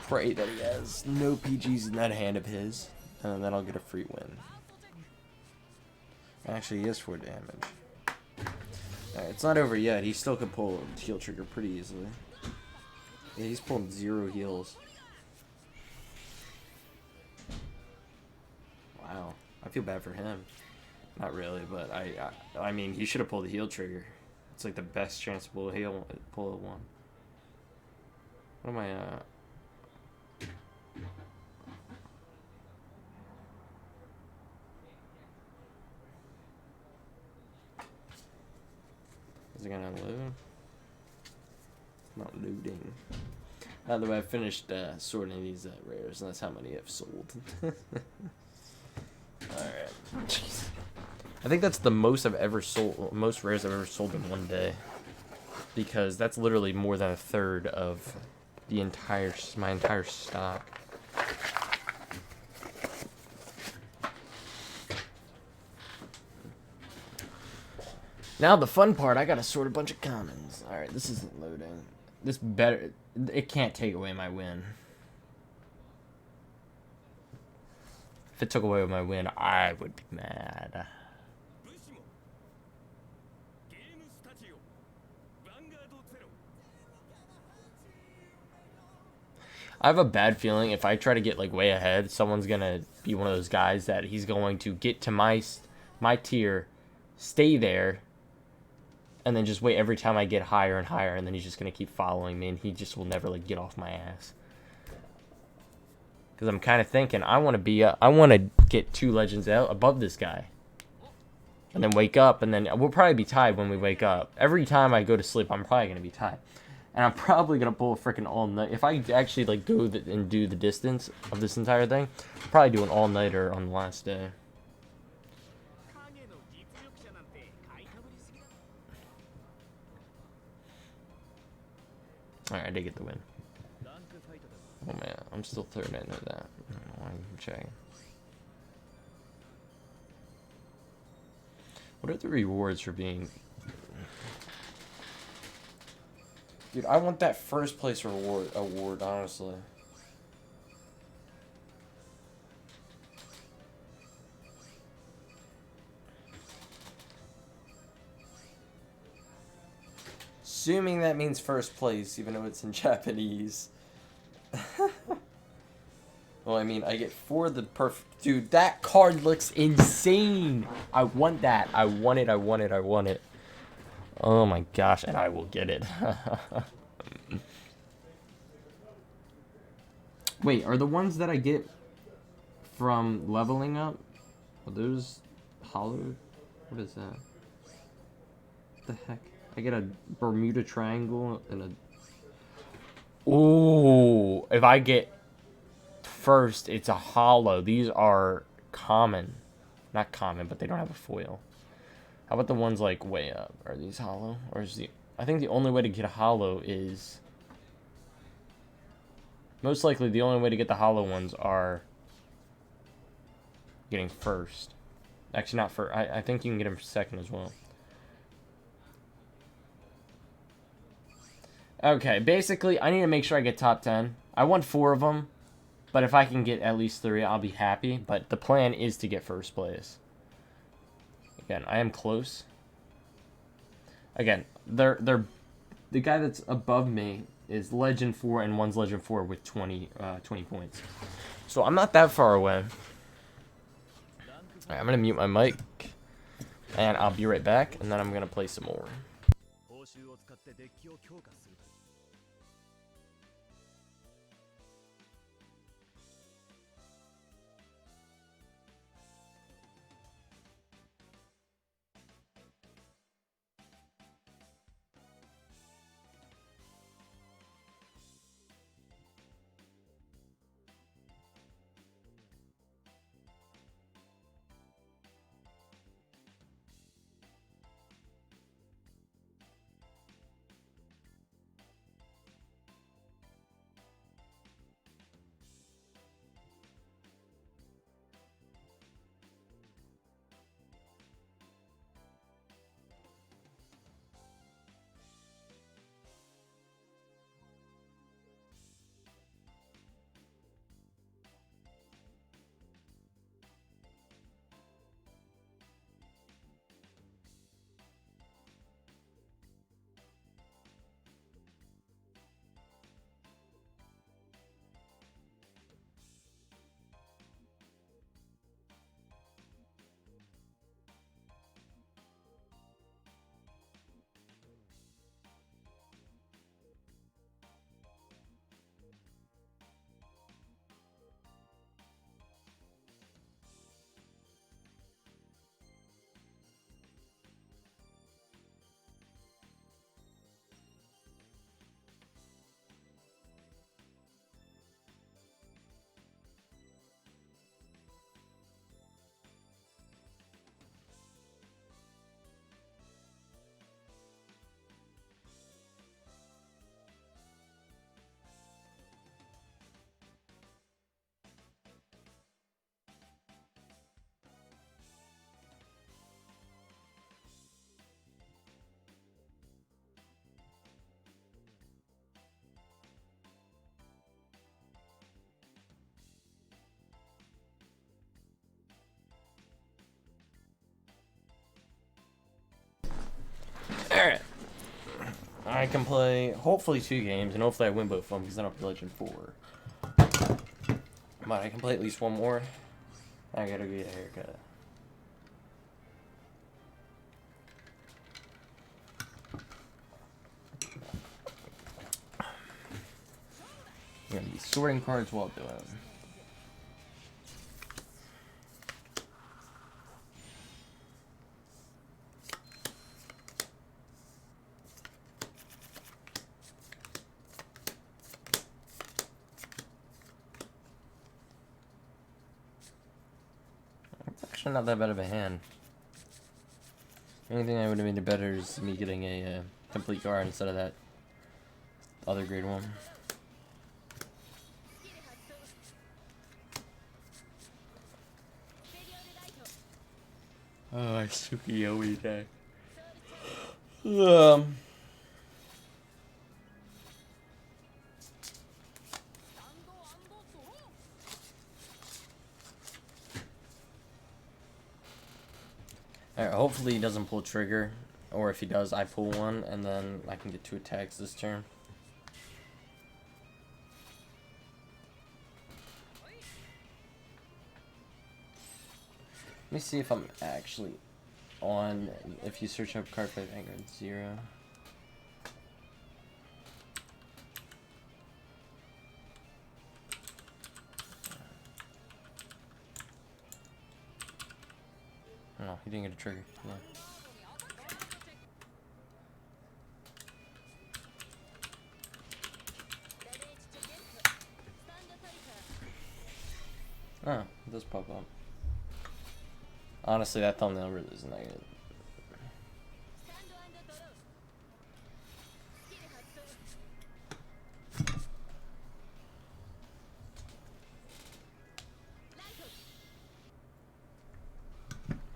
Pray that he has no PGs in that hand of his, and then I'll get a free win. Actually, he is 4 damage. Alright, it's not over yet. He still could pull a heal trigger pretty easily. Yeah, he's pulled 0 heals. Wow. I feel bad for him. Not really, but I mean, he should have pulled the heal trigger. It's like the best chance to pull a one. What am I, Is it gonna live? Not looting. By the way, I finished sorting these rares, and that's how many I've sold. Alright. I think that's the most I've ever sold, most rares I've ever sold in one day. Because that's literally more than a third of the my entire stock. Now the fun part, I gotta sort a bunch of commons. Alright, this isn't loading. This better, it can't take away my win. If it took away my win, I would be mad. I have a bad feeling if I try to get like way ahead, someone's gonna be one of those guys that he's going to get to my tier, stay there, and then just wait every time I get higher and higher, and then he's just gonna keep following me, and he just will never like get off my ass. Because I'm kind of thinking I want to get 2 legends out above this guy, and then wake up, and then we'll probably be tied when we wake up. Every time I go to sleep, I'm probably gonna be tied. And I'm probably going to pull a freaking all-night. If I actually, like, go and do the distance of this entire thing, I'll probably do an all-nighter on the last day. Alright, I did get the win. Oh, man. I'm still third. I know that. I don't know why I'm checking. What are the rewards for being... Dude, I want that first place award, honestly. Assuming that means first place, even though it's in Japanese. Well, I mean, I get 4 the perfect... Dude, that card looks insane! I want that. I want it, I want it, I want it. Oh my gosh, and I will get it. Wait, are the ones that I get from leveling up, are those hollow? What is that? What the heck? I get a Bermuda Triangle and a... Ooh, if I get first, it's a hollow. These are common. Not common, but they don't have a foil. How about the ones like way up? Are these hollow? Or is the... I think the only way to get a hollow is... Most likely the only way to get the hollow ones are getting first. Actually, not first. I think you can get them second as well. Okay, basically, I need to make sure I get top 10. I want 4 of them, but if I can get at least 3, I'll be happy. But the plan is to get first place. Again, I am close. Again, the guy that's above me is Legend 4, and one's Legend 4 with 20 points. So I'm not that far away. Alright, I'm going to mute my mic, and I'll be right back, and then I'm going to play some more. I can play hopefully 2 games, and hopefully I win both of them because then I'll play Legend 4. But I can play at least one more. I gotta get a haircut. I'm gonna be sorting cards while doing it. It's actually not that bad of a hand. The only thing that would have made it better is me getting a complete guard instead of that other grade 1. Oh, I Sukiyomi deck. Alright, hopefully he doesn't pull trigger, or if he does, I pull one, and then I can get 2 attacks this turn. Let me see if I'm actually on, if you search up Cardfight Vanguard 0. No, he didn't get a trigger. Yeah. Oh, it does pop up. Honestly, that thumbnail really isn't that good.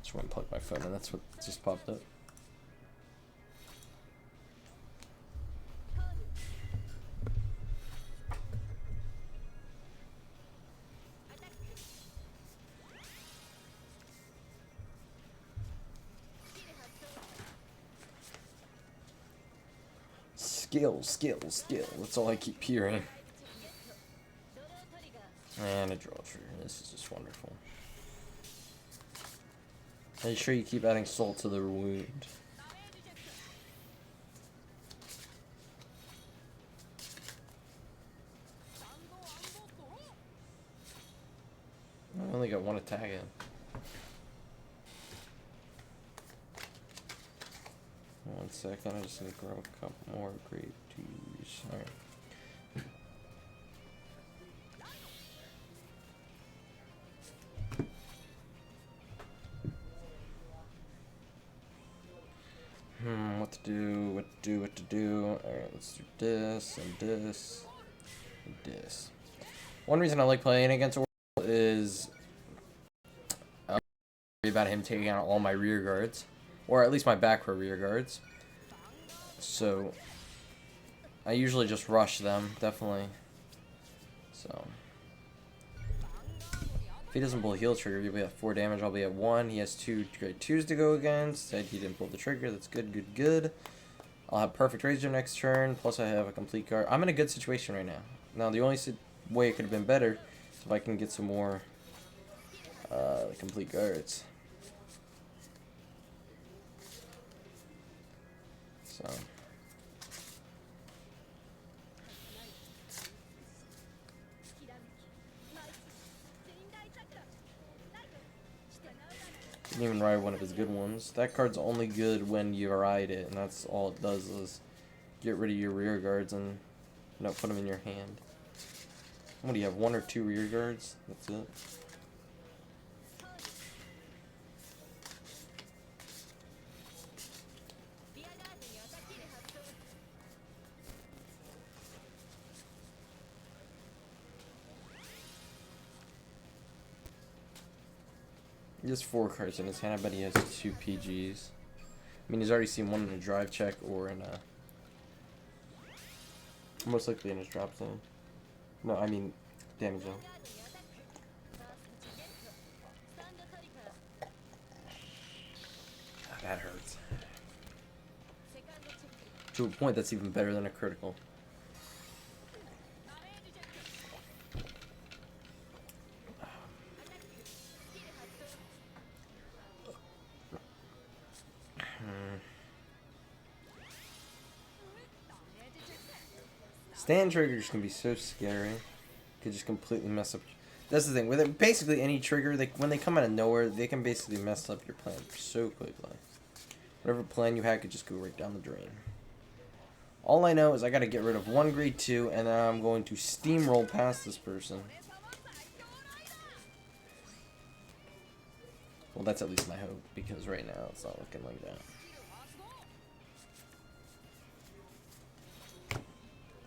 Just went and plugged my phone, and that's what just popped up. Skill, skill, skill. That's all I keep hearing. And a draw trigger. This is just wonderful. Make sure you keep adding salt to the wound. I only got 1 attack in. One second, I just need to grab a couple more grade 2s. Alright. What to do. Alright, let's do this, and this, and this. One reason I like playing against Oracle is about him taking out all my rear guards. Or at least my back row rear guards. So I usually just rush them, definitely. So if he doesn't pull a heal trigger, he'll be at 4 damage, I'll be at 1. He has 2 grade 2s to go against. Said he didn't pull the trigger, that's good, good, good. I'll have perfect razor next turn, plus I have a complete guard. I'm in a good situation right now. Now the only way it could have been better is if I can get some more complete guards. So didn't even ride one of his good ones. That card's only good when you ride it, and that's all it does is get rid of your rear guards and put them in your hand. What do you have, 1 or 2 rear guards? That's it. He has 4 cards in his hand. I bet he has 2 PGs. I mean, he's already seen one in a drive check or in a... most likely in his drop zone. No, I mean, damage zone. That hurts. To a point that's even better than a critical. Stand triggers can be so scary. Could just completely mess up. That's the thing. With basically any trigger, when they come out of nowhere, they can basically mess up your plan so quickly. Whatever plan you had could just go right down the drain. All I know is I gotta get rid of one grade 2, and then I'm going to steamroll past this person. Well, that's at least my hope, because right now it's not looking like that.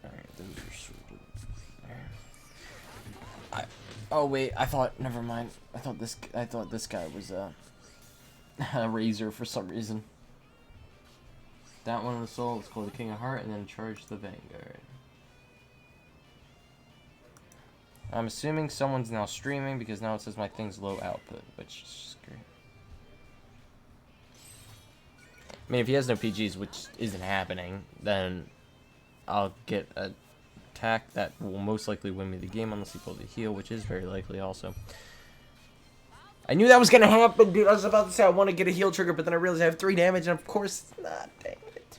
Alright, those are sorted. Oh wait, I thought, never mind. I thought this guy was a razor for some reason. That one on the soul is called the King of Heart, and then charge the Vanguard. I'm assuming someone's now streaming because now it says my thing's low output, which is great. I mean, if he has no PGs, which isn't happening, then I'll get a attack that will most likely win me the game unless he pulls a heal, which is very likely also. I knew that was gonna happen, dude. I was about to say I want to get a heal trigger, but then I realized I have 3 damage, and of course it's not. Dang it.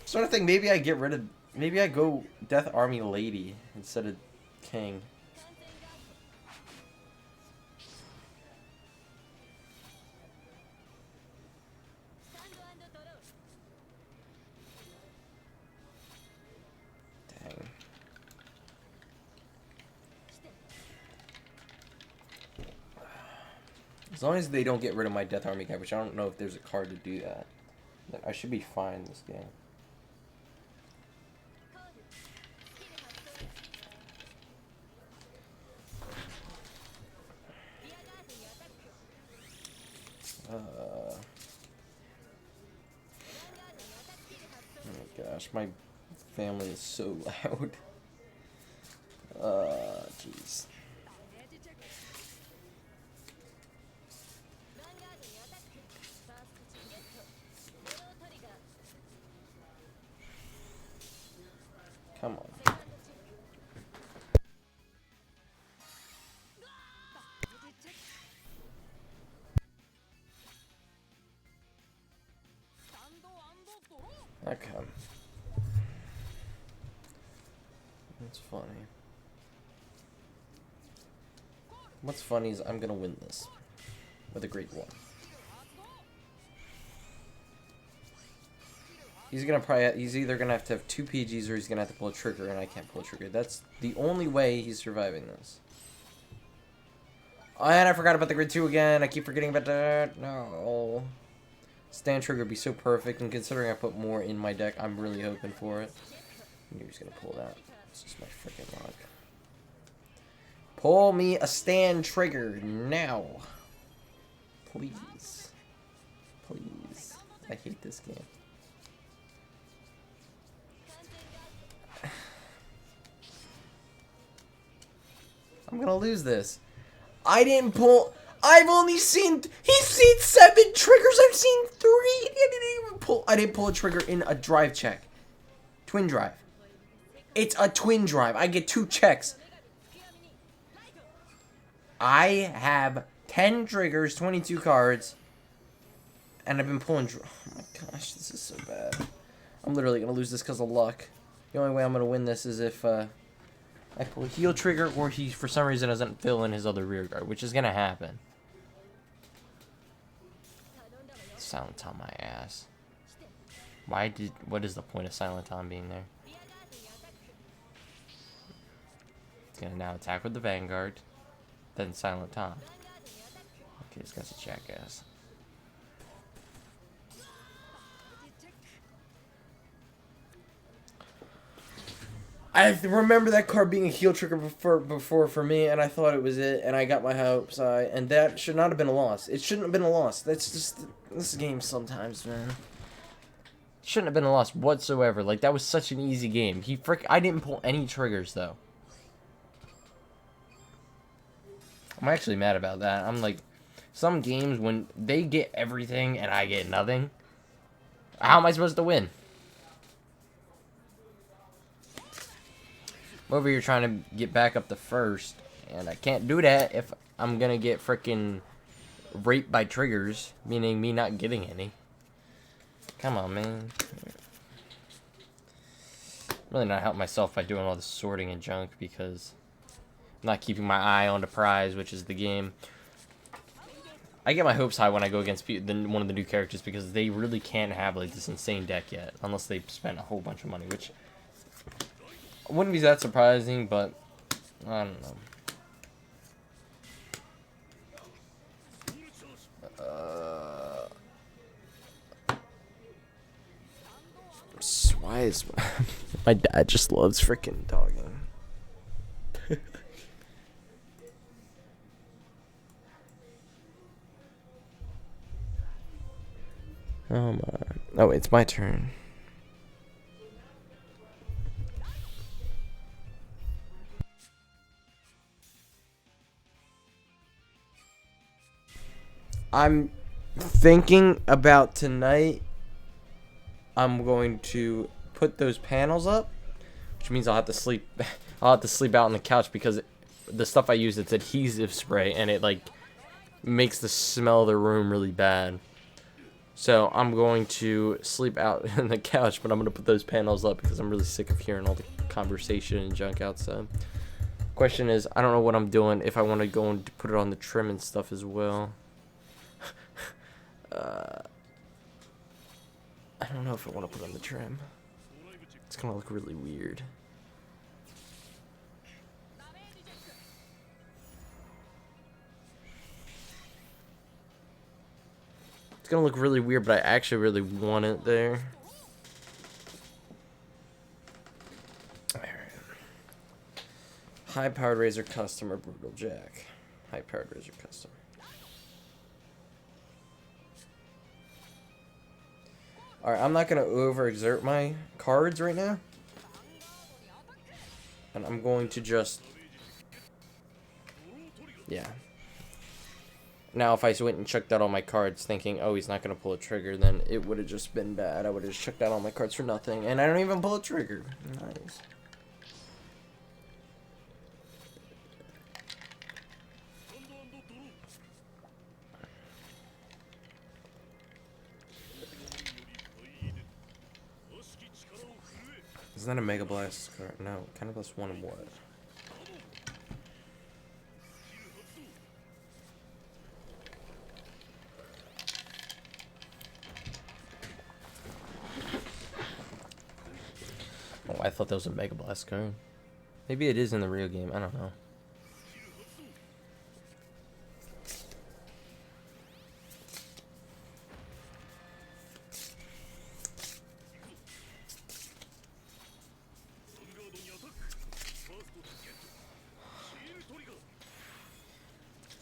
Sort of thing. Maybe I get rid of. Maybe I go Death Army Lady instead of King. Dang. As long as they don't get rid of my Death Army guy, which I don't know if there's a card to do that, then I should be fine in this game. Oh my gosh, my family is so loud. Jeez. Come on. Okay. That's funny. What's funny is I'm gonna win this with a great 1. He's either gonna have to have 2 PGs or he's gonna have to pull a trigger, and I can't pull a trigger. That's the only way he's surviving this. Oh, and I forgot about the grid 2 again. I keep forgetting about that. No. Stand trigger would be so perfect, and considering I put more in my deck, I'm really hoping for it. I knew he was gonna pull that. It's just my freaking luck. Pull me a stand trigger now. Please. Please. I hate this game. I'm gonna lose this. I didn't pull. I've only seen. He's seen 7 triggers. I've seen 3. I didn't pull a trigger in a drive check. Twin drive. It's a twin drive. I get 2 checks. I have 10 triggers, 22 cards, and I've been pulling. Oh my gosh, this is so bad. I'm literally gonna lose this because of luck. The only way I'm gonna win this is if I pull a heal trigger, or he for some reason doesn't fill in his other rear guard, which is gonna happen. Silent on my ass. What is the point of Silent on being there? It's gonna now attack with the Vanguard, then Silent on. Okay, this guy's a jackass. I remember that card being a heal trigger before for me, and I thought it was it, and I got my hopes high, and that should not have been a loss. It shouldn't have been a loss. That's just this game sometimes, man. Shouldn't have been a loss whatsoever. Like, that was such an easy game. I didn't pull any triggers though. I'm actually mad about that. I'm like, some games when they get everything and I get nothing, how am I supposed to win? I'm over here trying to get back up to first, and I can't do that if I'm gonna get freaking raped by triggers, meaning me not getting any. Come on, man. I'm really not helping myself by doing all this sorting and junk because I'm not keeping my eye on the prize, which is the game. I get my hopes high when I go against one of the new characters because they really can't have like this insane deck yet, unless they spend a whole bunch of money, which wouldn't be that surprising, but I don't know. Why is my dad just loves freaking dogging? Oh my! Oh, it's my turn. I'm thinking about tonight. I'm going to put those panels up, which means I'll have to sleep. I'll have to sleep out on the couch because the stuff I use, it's adhesive spray, and it like makes the smell of the room really bad. So I'm going to sleep out on the couch, but I'm going to put those panels up because I'm really sick of hearing all the conversation and junk outside. Question is, I don't know what I'm doing, if I want to go and put it on the trim and stuff as well. I don't know if I want to put on the trim. It's going to look really weird. It's going to look really weird, but I actually really want it there. High-powered Razor Custom or Brutal Jack? High-powered Razor Custom. Alright, I'm not going to overexert my cards right now. And I'm going to just... yeah. Now, if I went and chucked out all my cards thinking, oh, he's not going to pull a trigger, then it would have just been bad. I would have just chucked out all my cards for nothing. And I don't even pull a trigger. Nice. Isn't that a Mega Blast card? No, kind of plus one of what? Oh, I thought that was a Mega Blast card. Maybe it is in the real game. I don't know.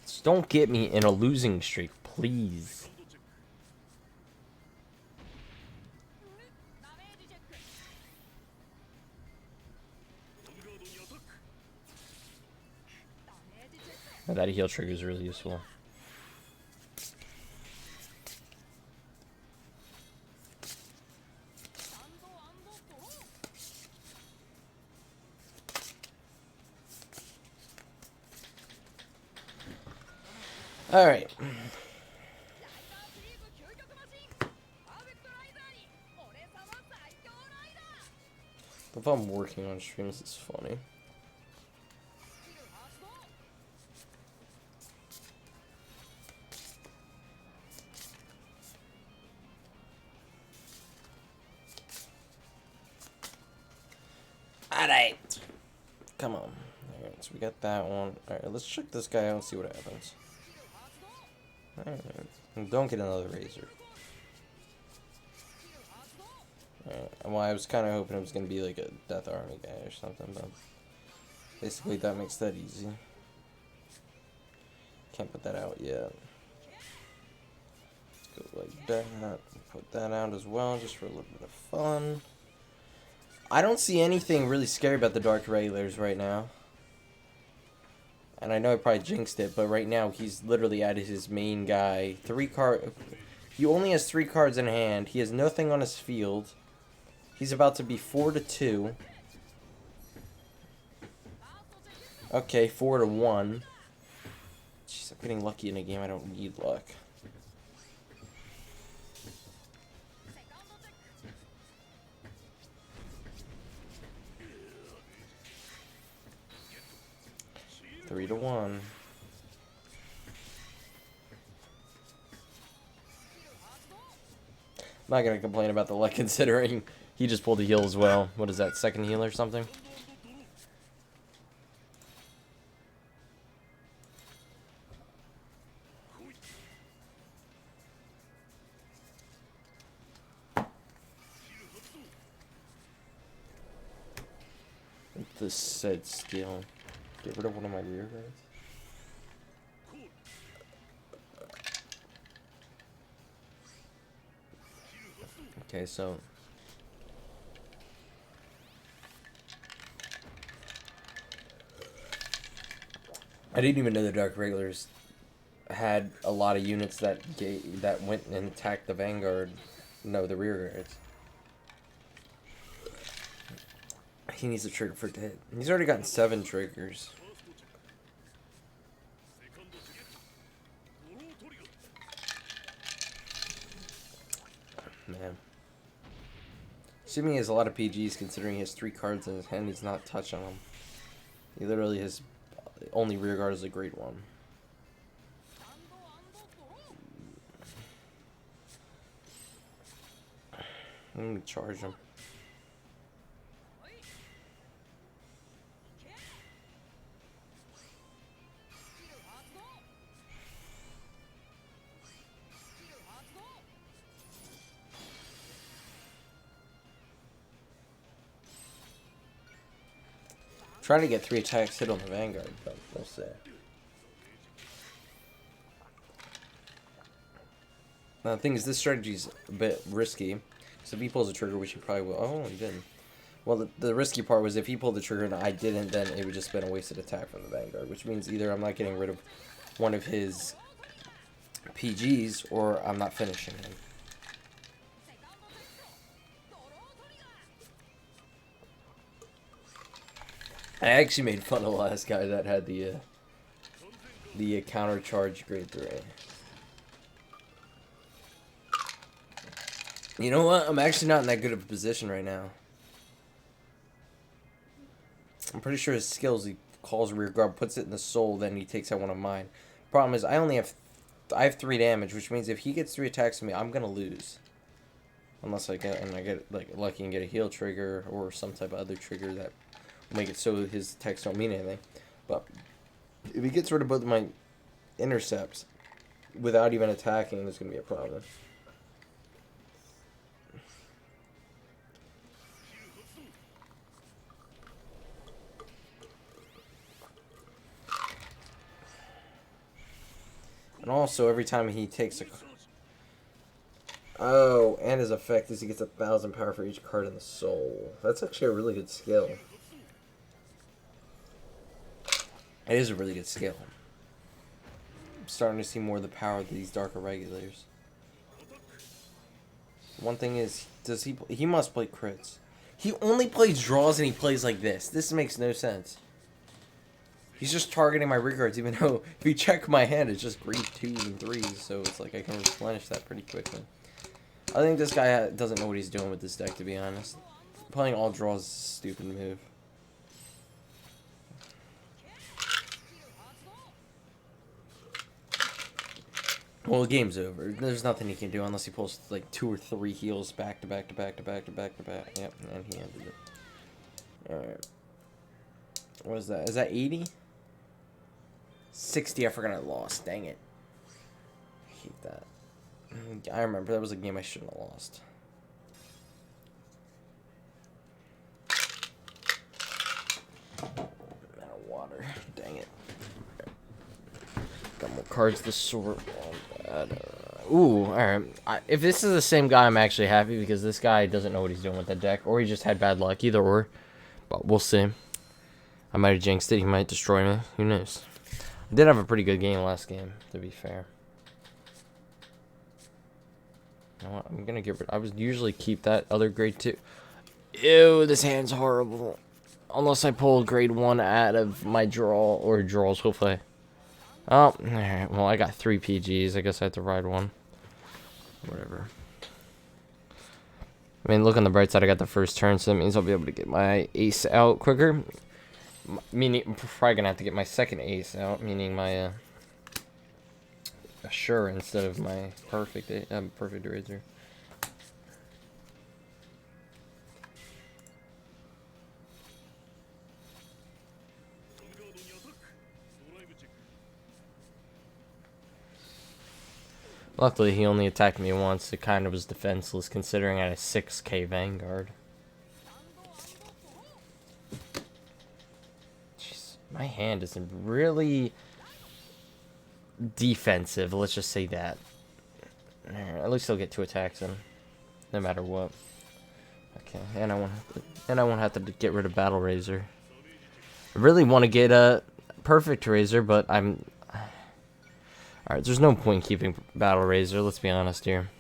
Just don't get me in a losing streak, please. That heal trigger is really useful. All right. If I'm working on streams, it's funny. Alright. Come on. Alright, so we got that one. Alright, let's check this guy out and see what happens. Alright. Don't get another razor. Alright. Well, I was kind of hoping it was going to be like a Death Army guy or something, but basically that makes that easy. Can't put that out yet. Let's go like that. Put that out as well, just for a little bit of fun. I don't see anything really scary about the Dark Regulars right now. And I know I probably jinxed it, but right now he's literally at his main guy. He only has 3 cards in hand. He has nothing on his field. He's about to be 4-2. Okay, 4-1. Jeez, I'm getting lucky in a game I don't need luck. Three to 1. I'm not gonna complain about the luck considering he just pulled a heal as well. What is that, second heal or something? The said skill. Get rid of one of my rear guards. Okay, so I didn't even know the Dark Regulars had a lot of units that went and attacked the Vanguard. No, the rear guards. He needs a trigger for it to hit. He's already gotten 7 triggers. Man. Assuming he has a lot of PGs considering he has 3 cards in his hand, he's not touching them. He literally has only rear guard is a great one. I'm gonna charge him. Trying to get 3 attacks hit on the Vanguard, but we'll see. Now, the thing is, this strategy's a bit risky. So if he pulls a trigger, which he probably will. Oh, he didn't. Well, the risky part was if he pulled the trigger and I didn't, then it would just been a wasted attack from the Vanguard. Which means either I'm not getting rid of one of his PGs, or I'm not finishing him. I actually made fun of the last guy that had the counter charge grade 3. You know what? I'm actually not in that good of a position right now. I'm pretty sure his skills, he calls rear guard, puts it in the soul, then he takes out one of mine. Problem is, I have 3 damage, which means if he gets 3 attacks from me, I'm gonna lose. Unless I get like lucky and get a heal trigger or some type of other trigger that will make it so his attacks don't mean anything. But if he gets rid of both of my intercepts without even attacking, there's gonna be a problem. And also, every time he takes a... Oh, and his effect is he gets 1,000 power for each card in the soul. That's actually a really good skill. It is a really good skill. I'm starting to see more of the power of these darker regulars. One thing is, he must play crits. He only plays draws and he plays like this. This makes no sense. He's just targeting my rear guards, even though if you check my hand, it's just grade 2s and 3s, so it's like I can replenish that pretty quickly. I think this guy doesn't know what he's doing with this deck, to be honest. Playing all draws is a stupid move. Well, the game's over. There's nothing he can do unless he pulls like 2 or 3 heals back to back to back to back to back to back. Yep, and he ended it. Alright. What is that? Is that 80? 60, I forgot I lost. Dang it. I hate that. I remember, that was a game I shouldn't have lost. I'm out of water. Dang it. Got more cards to sort. Ooh, alright. If this is the same guy, I'm actually happy because this guy doesn't know what he's doing with the deck, or he just had bad luck, either or. But we'll see. I might have jinxed it. He might destroy me. Who knows? I did have a pretty good game last game, to be fair. You know what? I'm gonna get rid. I would usually keep that other grade 2. Ew, this hand's horrible. Unless I pull grade 1 out of my draw, or draws, hopefully. Oh, alright. Well, I got 3 PGs. I guess I have to ride one. Whatever. I mean, look on the bright side, I got the first turn, so that means I'll be able to get my ace out quicker. Meaning, I'm probably going to have to get my second ace out, meaning my Assure instead of my perfect razor. Luckily, he only attacked me once. It kind of was defenseless, considering I had a 6k Vanguard. Jeez, my hand isn't really defensive. Let's just say that. At least I'll get 2 attacks in, no matter what. Okay, and I won't have to get rid of Battle Razor. I really want to get a Perfect Razor, but I'm. Alright, there's no point keeping Battle Razor, let's be honest here.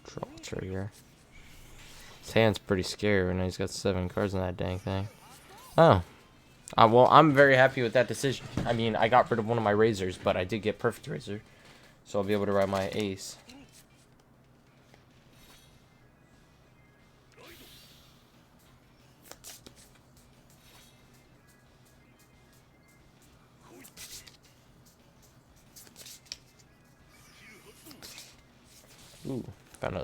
Draw trigger. His hand's pretty scary right now, he's got 7 cards in that dang thing. Oh. Well, I'm very happy with that decision. I mean, I got rid of one of my razors, but I did get Perfect Razor. So I'll be able to ride my ace. Ooh, found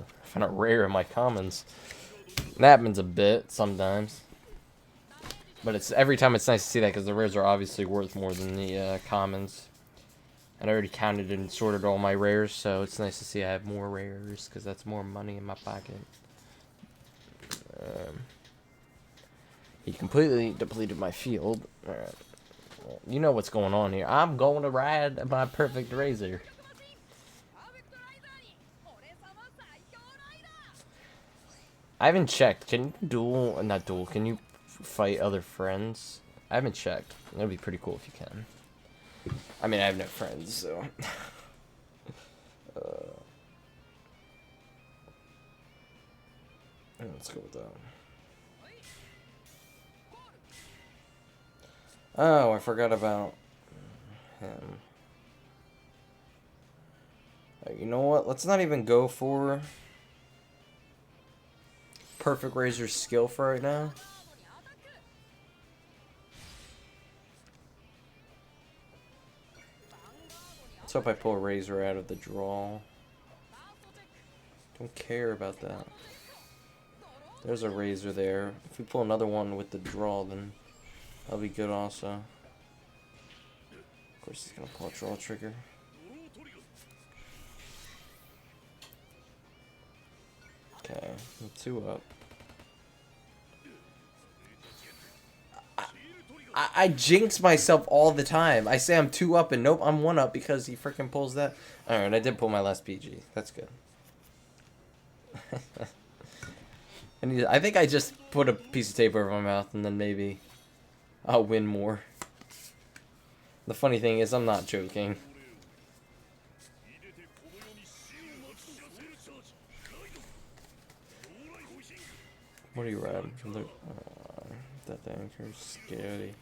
a rare in my commons. That happens a bit sometimes, but it's every time it's nice to see that because the rares are obviously worth more than the commons. And I already counted and sorted all my rares, so it's nice to see I have more rares because that's more money in my pocket. He completely depleted my field. Alright, well, you know what's going on here. I'm going to ride my Perfect Razor. I haven't checked. Can you duel? Not duel. Can you fight other friends? I haven't checked. That'd be pretty cool if you can. I mean, I have no friends, so. Let's go with that. Oh, I forgot about him. You know what? Let's not even go for Perfect Razor's skill for right now. Let's hope I pull a Razor out of the draw. Don't care about that. There's a Razor there. If we pull another one with the draw, then that'll be good also. Of course, he's gonna pull a draw trigger. Okay, I'm 2 up. I jinx myself all the time. I say I'm 2 up and nope, I'm 1 up because he freaking pulls that. Alright, I did pull my last PG. That's good. And I think I just put a piece of tape over my mouth and then maybe I'll win more. The funny thing is I'm not joking. What are you riding? That thing is scary.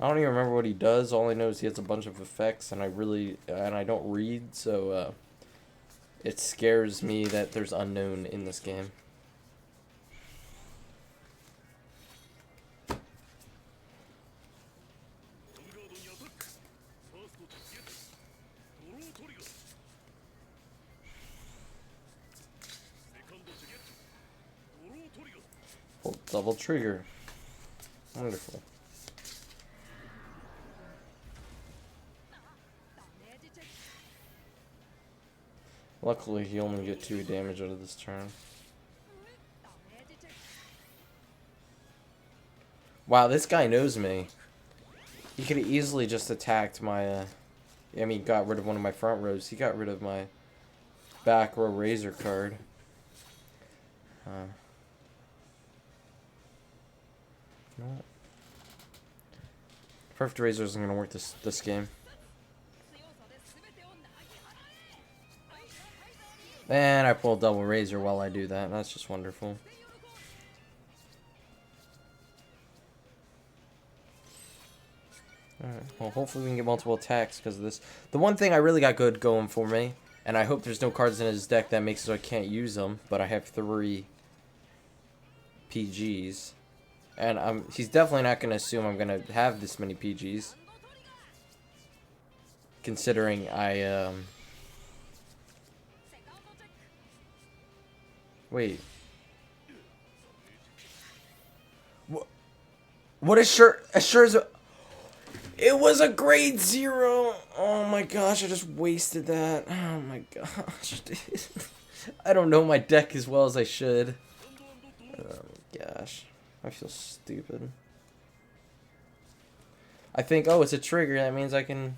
I don't even remember what he does. All I know is he has a bunch of effects, and I don't read, so it scares me that there's unknown in this game. Oh, double trigger. Wonderful. Luckily, he only get 2 damage out of this turn. Wow, this guy knows me. He could have easily just attacked my, I mean, he got rid of one of my front rows. He got rid of my back row Razor card. No. Perfect Razor isn't gonna work this game. And I pull double Razor while I do that. That's just wonderful. Alright, well, hopefully we can get multiple attacks because of this. The one thing I really got good going for me, and I hope there's no cards in his deck that makes it so I can't use them, but I have 3 PGs. And he's definitely not going to assume I'm going to have this many PGs. Considering Wait. What a shirt... It was a grade 0. Oh my gosh, I just wasted that. Oh my gosh, dude. I don't know my deck as well as I should. Oh my gosh. I feel stupid. I think, oh, it's a trigger. That means I can...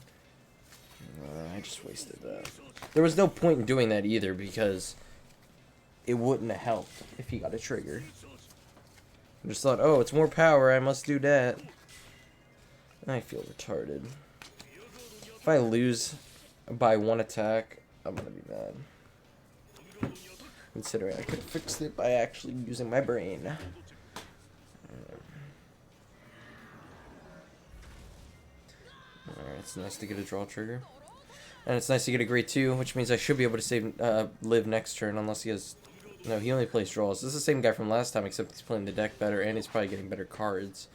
I just wasted that. There was no point in doing that either because it wouldn't have helped if he got a trigger. I just thought, oh, it's more power. I must do that. I feel retarded. If I lose by 1 attack, I'm gonna be mad. Considering I could have fixed it by actually using my brain. Alright, it's nice to get a draw trigger. And it's nice to get a grade 2, which means I should be able to save live next turn unless he has... No, he only plays draws. This is the same guy from last time, except he's playing the deck better and he's probably getting better cards.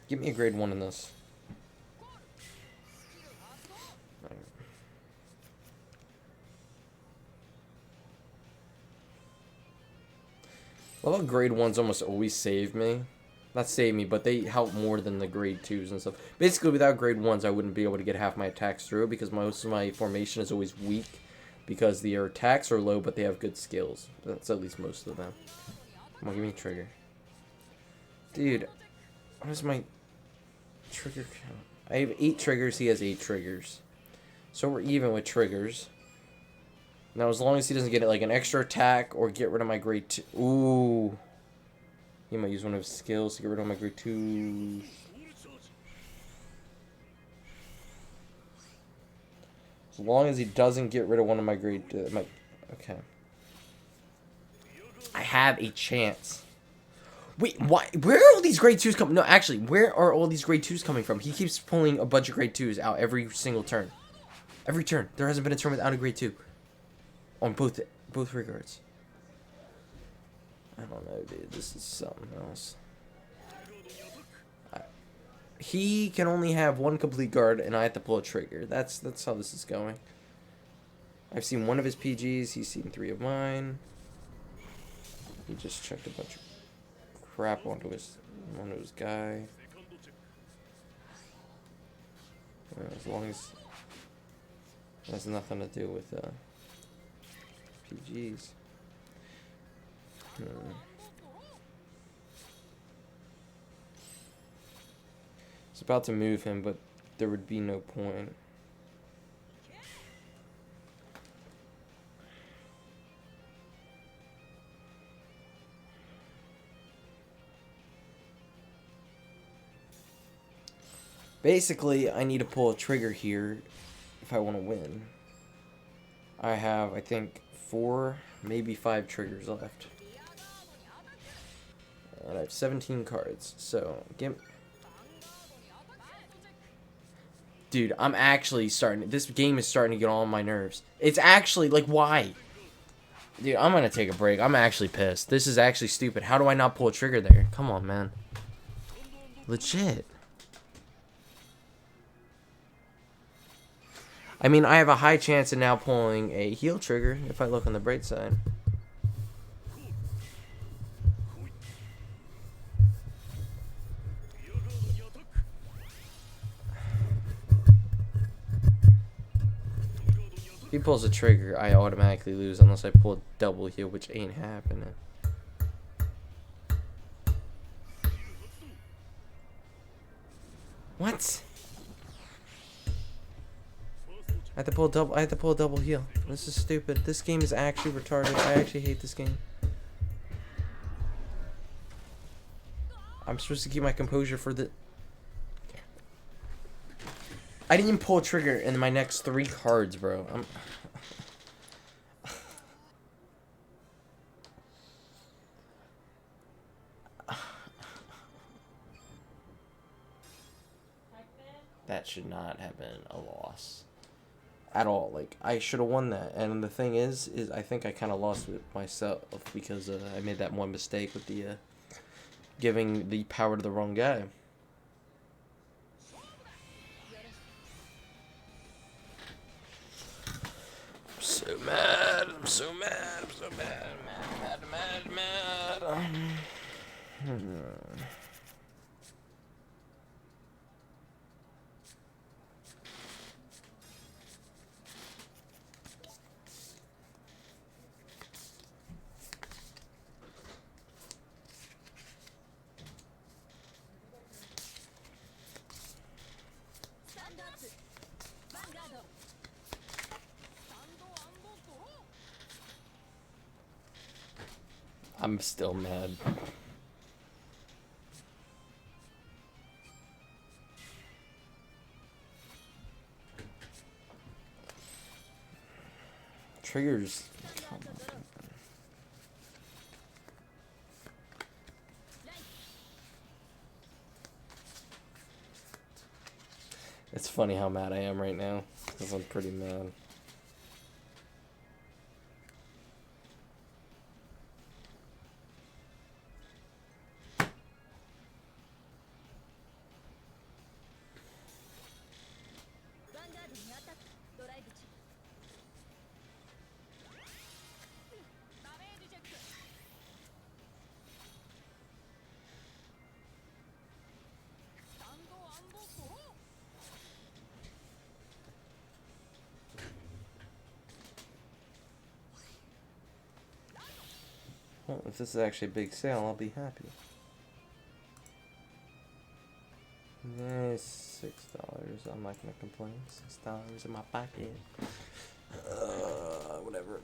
Give me a grade 1 in this. Well, grade 1s almost always save me. Not save me, but they help more than the grade 2s and stuff. Basically, without grade 1s, I wouldn't be able to get half my attacks through because most of my formation is always weak because their attacks are low, but they have good skills. That's at least most of them. Come on, give me a trigger. Dude, what is my... trigger count? I have 8 triggers, he has 8 triggers. So we're even with triggers. Now as long as he doesn't get like an extra attack or get rid of my grade 2. Ooh. He might use one of his skills to get rid of my grade 2. As long as he doesn't get rid of one of my grade okay. I have a chance. Wait, why? Where are all these grade 2s coming? No, actually, where are all these grade 2s coming from? He keeps pulling a bunch of grade 2s out every single turn. Every turn. There hasn't been a turn without a grade 2. On both regards. I don't know, dude. This is something else. He can only have 1 complete guard, and I have to pull a trigger. That's how this is going. I've seen 1 of his PGs. He's seen 3 of mine. He just checked a bunch of crap onto his guy. As long as it has nothing to do with PGs. It's about to move him, but there would be no point. Basically, I need to pull a trigger here if I want to win. I have, I think, 4, maybe 5 triggers left. And I have 17 cards, so dude, I'm actually this game is starting to get on my nerves. It's actually, like, why? Dude, I'm gonna take a break. I'm actually pissed. This is actually stupid. How do I not pull a trigger there? Come on, man. Legit. I mean, I have a high chance of now pulling a heal trigger if I look on the bright side. If he pulls a trigger, I automatically lose unless I pull a double heal, which ain't happening. What? I had to pull a double. I had to pull a double heal. This is stupid. This game is actually retarded. I actually hate this game. I'm supposed to keep my composure for the. I didn't even pull a trigger in my next 3 cards, bro. That should not have been a loss at all. Like, I should have won that. And the thing is I think I kind of lost it myself because I made that one mistake with the giving the power to the wrong guy. I'm so mad. I'm so mad. I'm so mad. Mad. I'm still mad. Triggers. Come on. It's funny how mad I am right now, because I'm pretty mad. Well, if this is actually a big sale, I'll be happy. Yes, $6. I'm not gonna complain. $6 in my pocket. Whatever.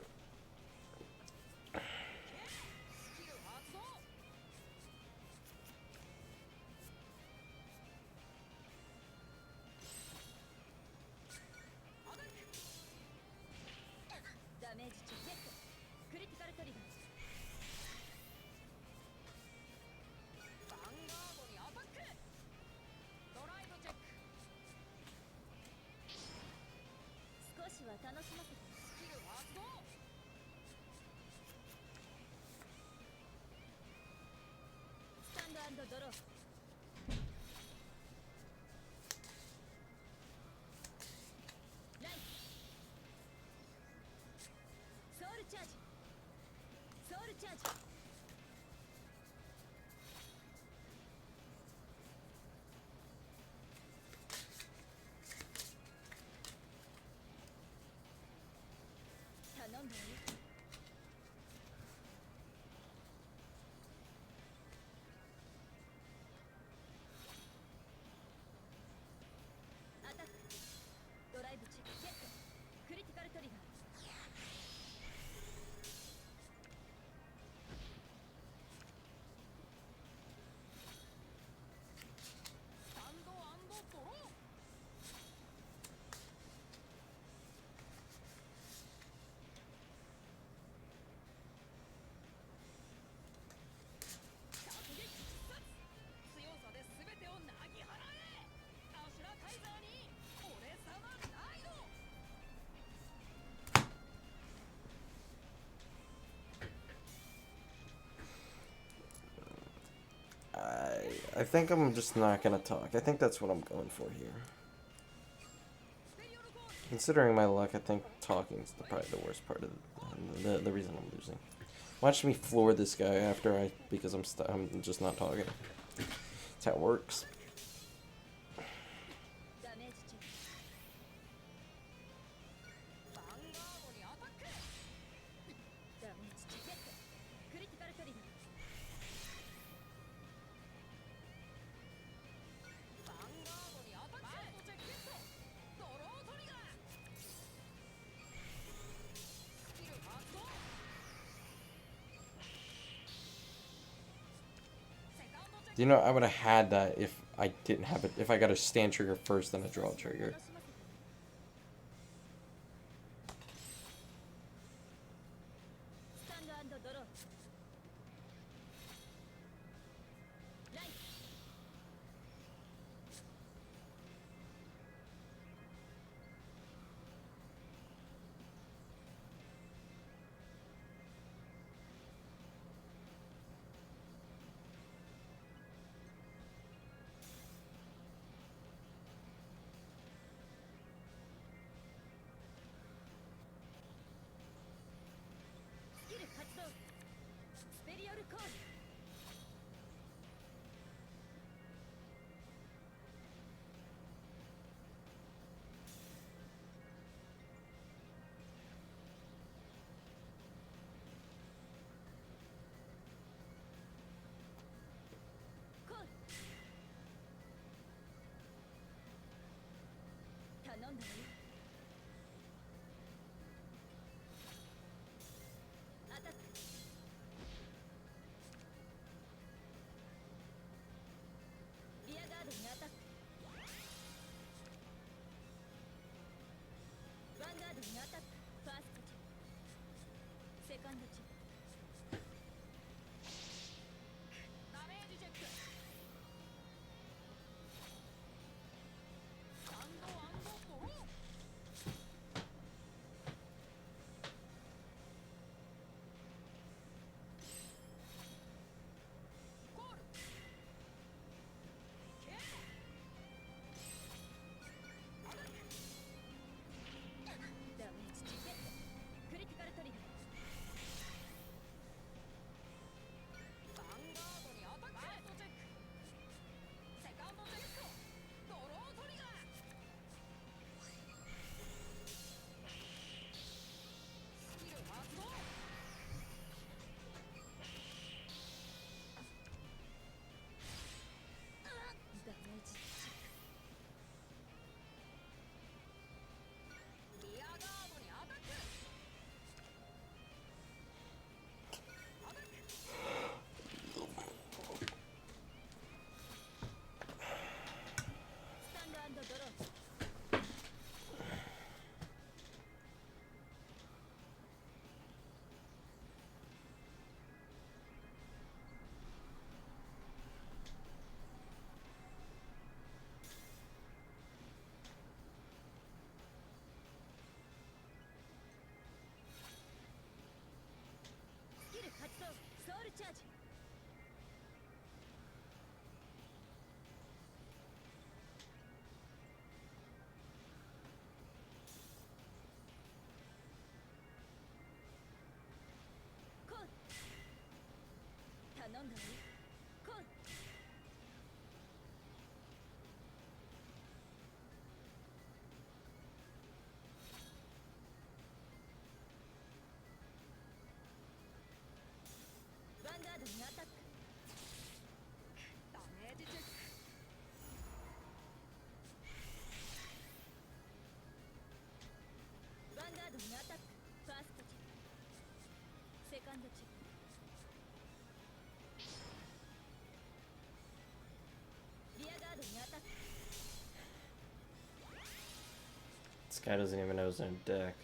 I think I'm just not gonna talk. I think that's what I'm going for here. Considering my luck, I think talking is probably the worst part of the reason I'm losing. Watch me floor this guy after because I'm just not talking. That's how it works. You know, I would have had that if I didn't have it. If I got a stand trigger first, then a draw trigger. This guy doesn't even know his own deck.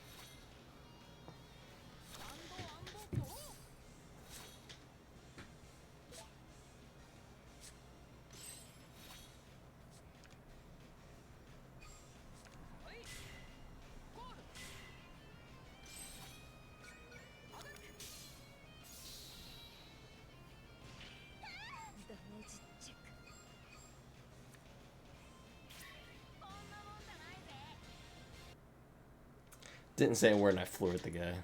Didn't say a word and I floored the guy.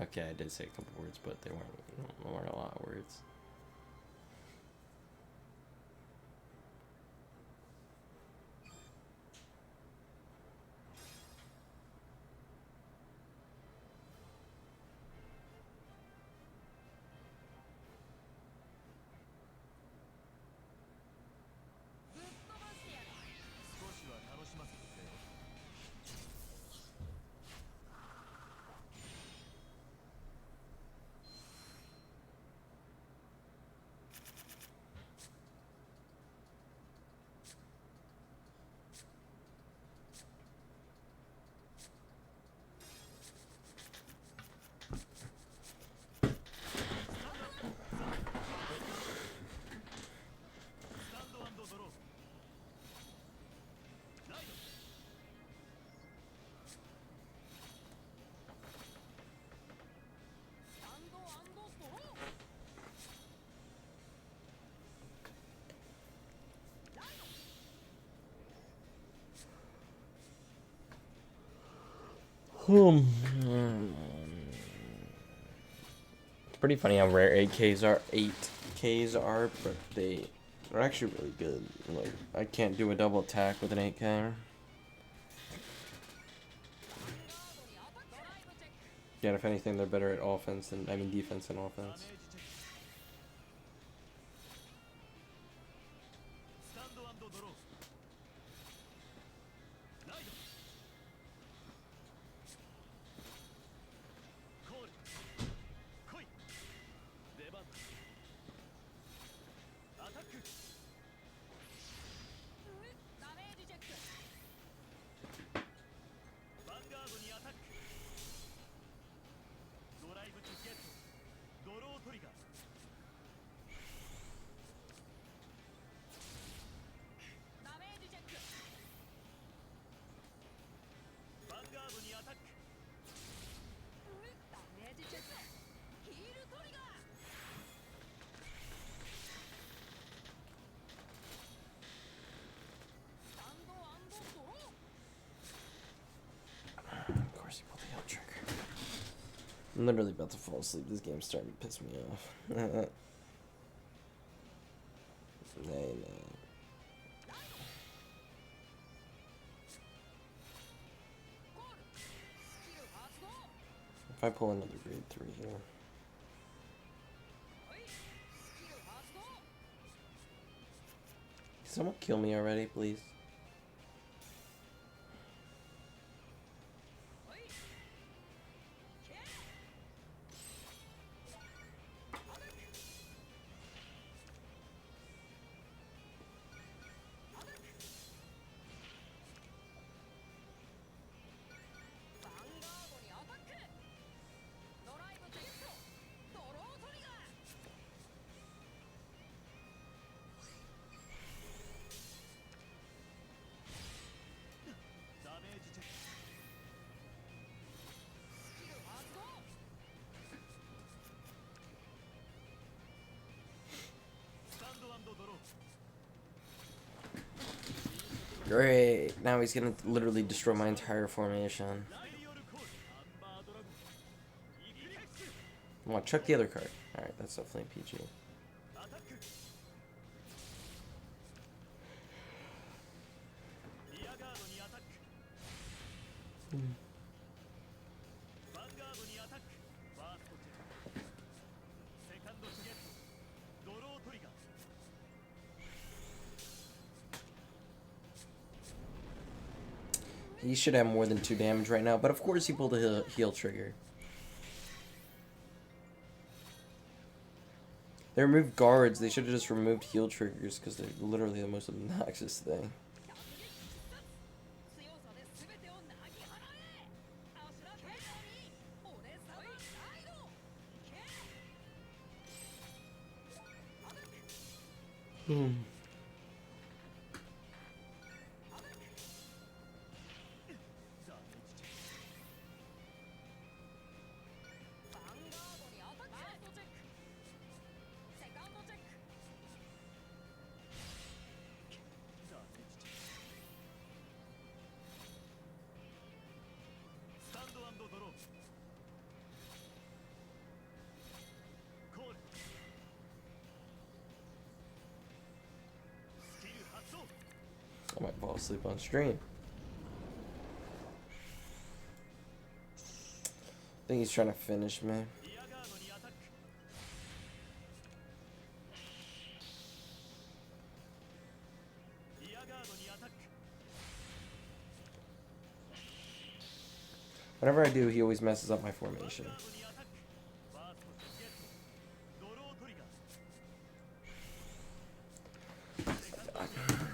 Okay, I did say a couple words, but they weren't a lot of words. Hmm. It's pretty funny how rare 8Ks are, but they're actually really good. Like, I can't do a double attack with an 8K. Yeah, if anything, they're better at defense than offense. Of course, he pulled the L trigger. I'm literally about to fall asleep. This game's starting to piss me off. Nay. If I pull another grade 3 here. Can someone kill me already, please? Great. Now he's gonna literally destroy my entire formation. Well, check the other card. Alright, that's definitely PG. He should have more than 2 damage right now, but of course he pulled a heal trigger. They removed guards. They should have just removed heal triggers because they're literally the most obnoxious thing. I might fall asleep on stream. I think he's trying to finish me. Whenever I do, he always messes up my formation.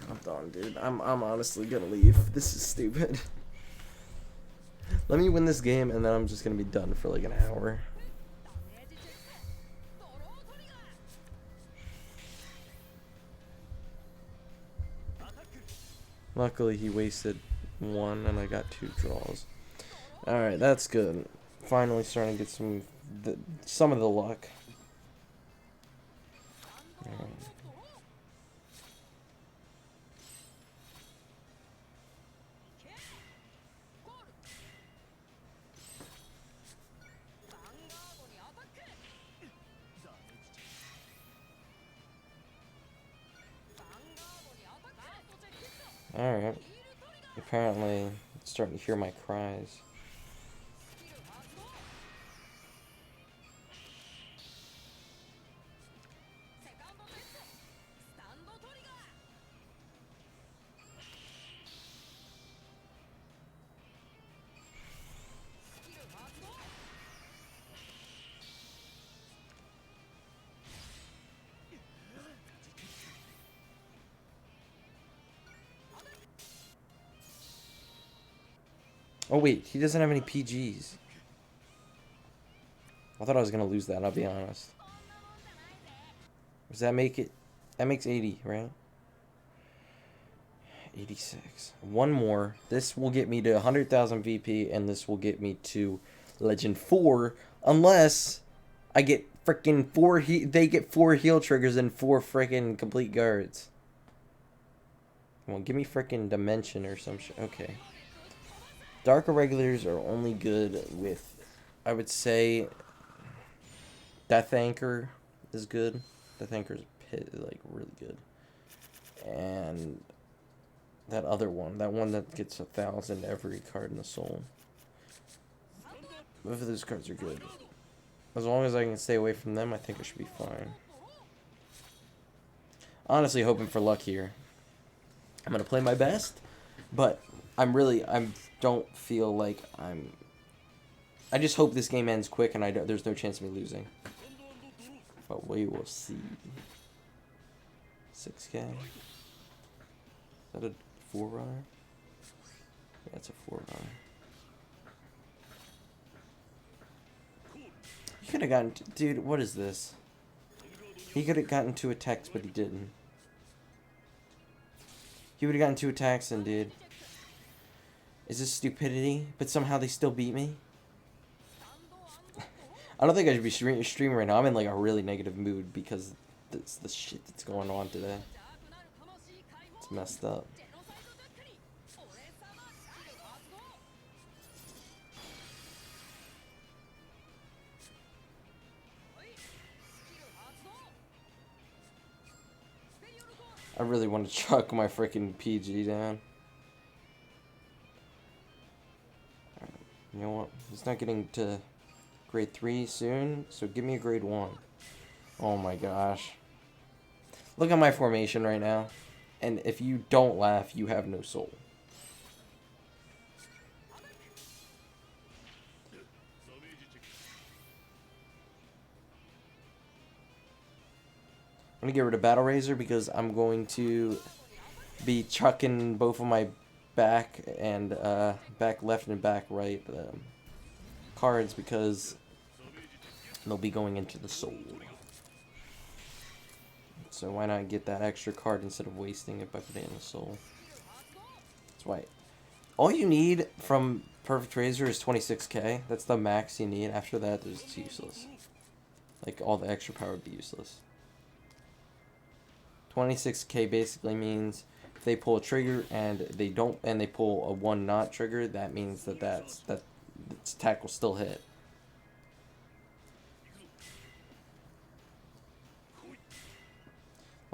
I'm done, dude. I'm honestly gonna leave. This is stupid. Let me win this game, and then I'm just gonna be done for like an hour. Luckily, he wasted 1, and I got 2 draws. Alright, that's good. Finally starting to get some of the luck. Alright. Alright. Apparently, it's starting to hear my cries. Oh wait, he doesn't have any PGs. I thought I was gonna lose that, I'll be honest. Does that make it? That makes 80, right? 86. One more. This will get me to 100,000 VP, and this will get me to Legend 4, unless I get freaking 4. They get 4 heal triggers and 4 freaking complete guards. Well, give me freaking Dimension or some shit. Okay. Dark Irregulars are only good with, I would say, Death Anchor is good. Death Anchor is like really good. And that other one, that one that gets 1,000 every card in the soul. Both of those cards are good. As long as I can stay away from them, I think I should be fine. Honestly, hoping for luck here. I'm gonna play my best, but I don't feel like I just hope this game ends quick and there's no chance of me losing. But we will see. 6K. Is that a 4-runner? Yeah, it's a 4-runner. He could have gotten... Dude, what is this? He could have gotten 2 attacks, but he didn't. He would have gotten 2 attacks and did. Is this stupidity? But somehow they still beat me? I don't think I should be streaming right now. I'm in like a really negative mood because it's the shit that's going on today. It's messed up. I really want to chuck my freaking PG down. You know what? It's not getting to grade 3 soon, so give me a grade 1. Oh my gosh. Look at my formation right now. And if you don't laugh, you have no soul. I'm going to get rid of Battle Razor because I'm going to be chucking both of my back and back left and back right cards because they'll be going into the soul. So why not get that extra card instead of wasting it by putting it in the soul? That's why. All you need from Perfect Razor is 26k. That's the max you need. After that, it's useless. Like all the extra power would be useless. 26k basically means if they pull a trigger and they pull a 1-not trigger, that means that its attack will still hit.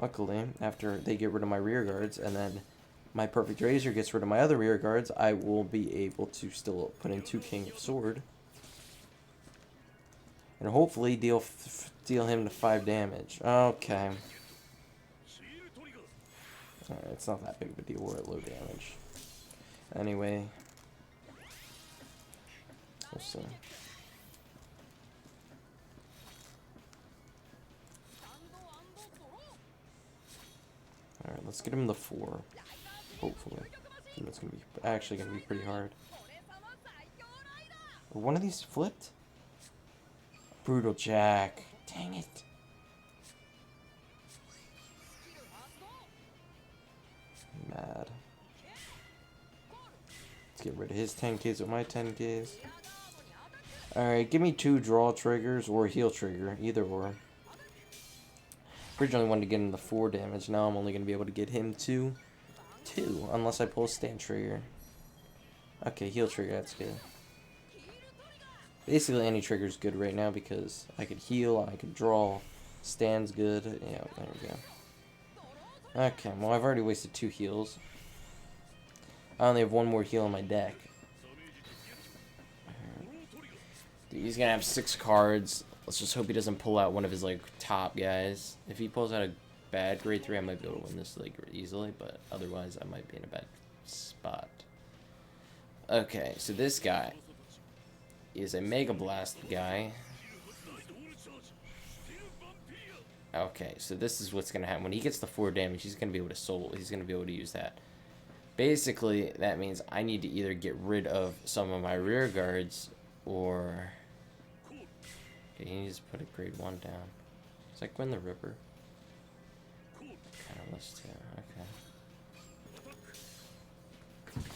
Luckily, after they get rid of my rear guards and then my Perfect Razor gets rid of my other rear guards, I will be able to still put in 2 King of Sword. And hopefully deal him to 5 damage. Okay. Alright, it's not that big of a deal. We're at low damage. Anyway. We'll see. Alright, let's get him the 4. Hopefully. It's gonna be actually gonna be pretty hard. One of these flipped? Brutal Jack. Dang it. Mad. Let's get rid of his 10Ks with my 10Ks. Alright, give me 2 draw triggers or heal trigger. Either or. Originally wanted to get him the 4 damage. Now I'm only going to be able to get him to 2. Unless I pull a stand trigger. Okay, heal trigger. That's good. Basically any trigger is good right now because I could heal, I could draw. Stand's good. Yeah, there we go. Okay, well I've already wasted 2 heals. I only have one more heal in my deck. Dude, he's gonna have 6 cards. Let's just hope he doesn't pull out one of his like top guys. If he pulls out a bad grade 3, I might be able to win this like easily, but otherwise I might be in a bad spot. Okay, so this guy is a Mega Blast guy. Okay, so this is what's gonna happen. When he gets the 4 damage, he's gonna be able to he's gonna be able to use that. Basically, that means I need to either get rid of some of my rear guards, or... Okay, he needs to put a grade 1 down. Is that Gwen the Ripper? Kind of list, yeah, okay.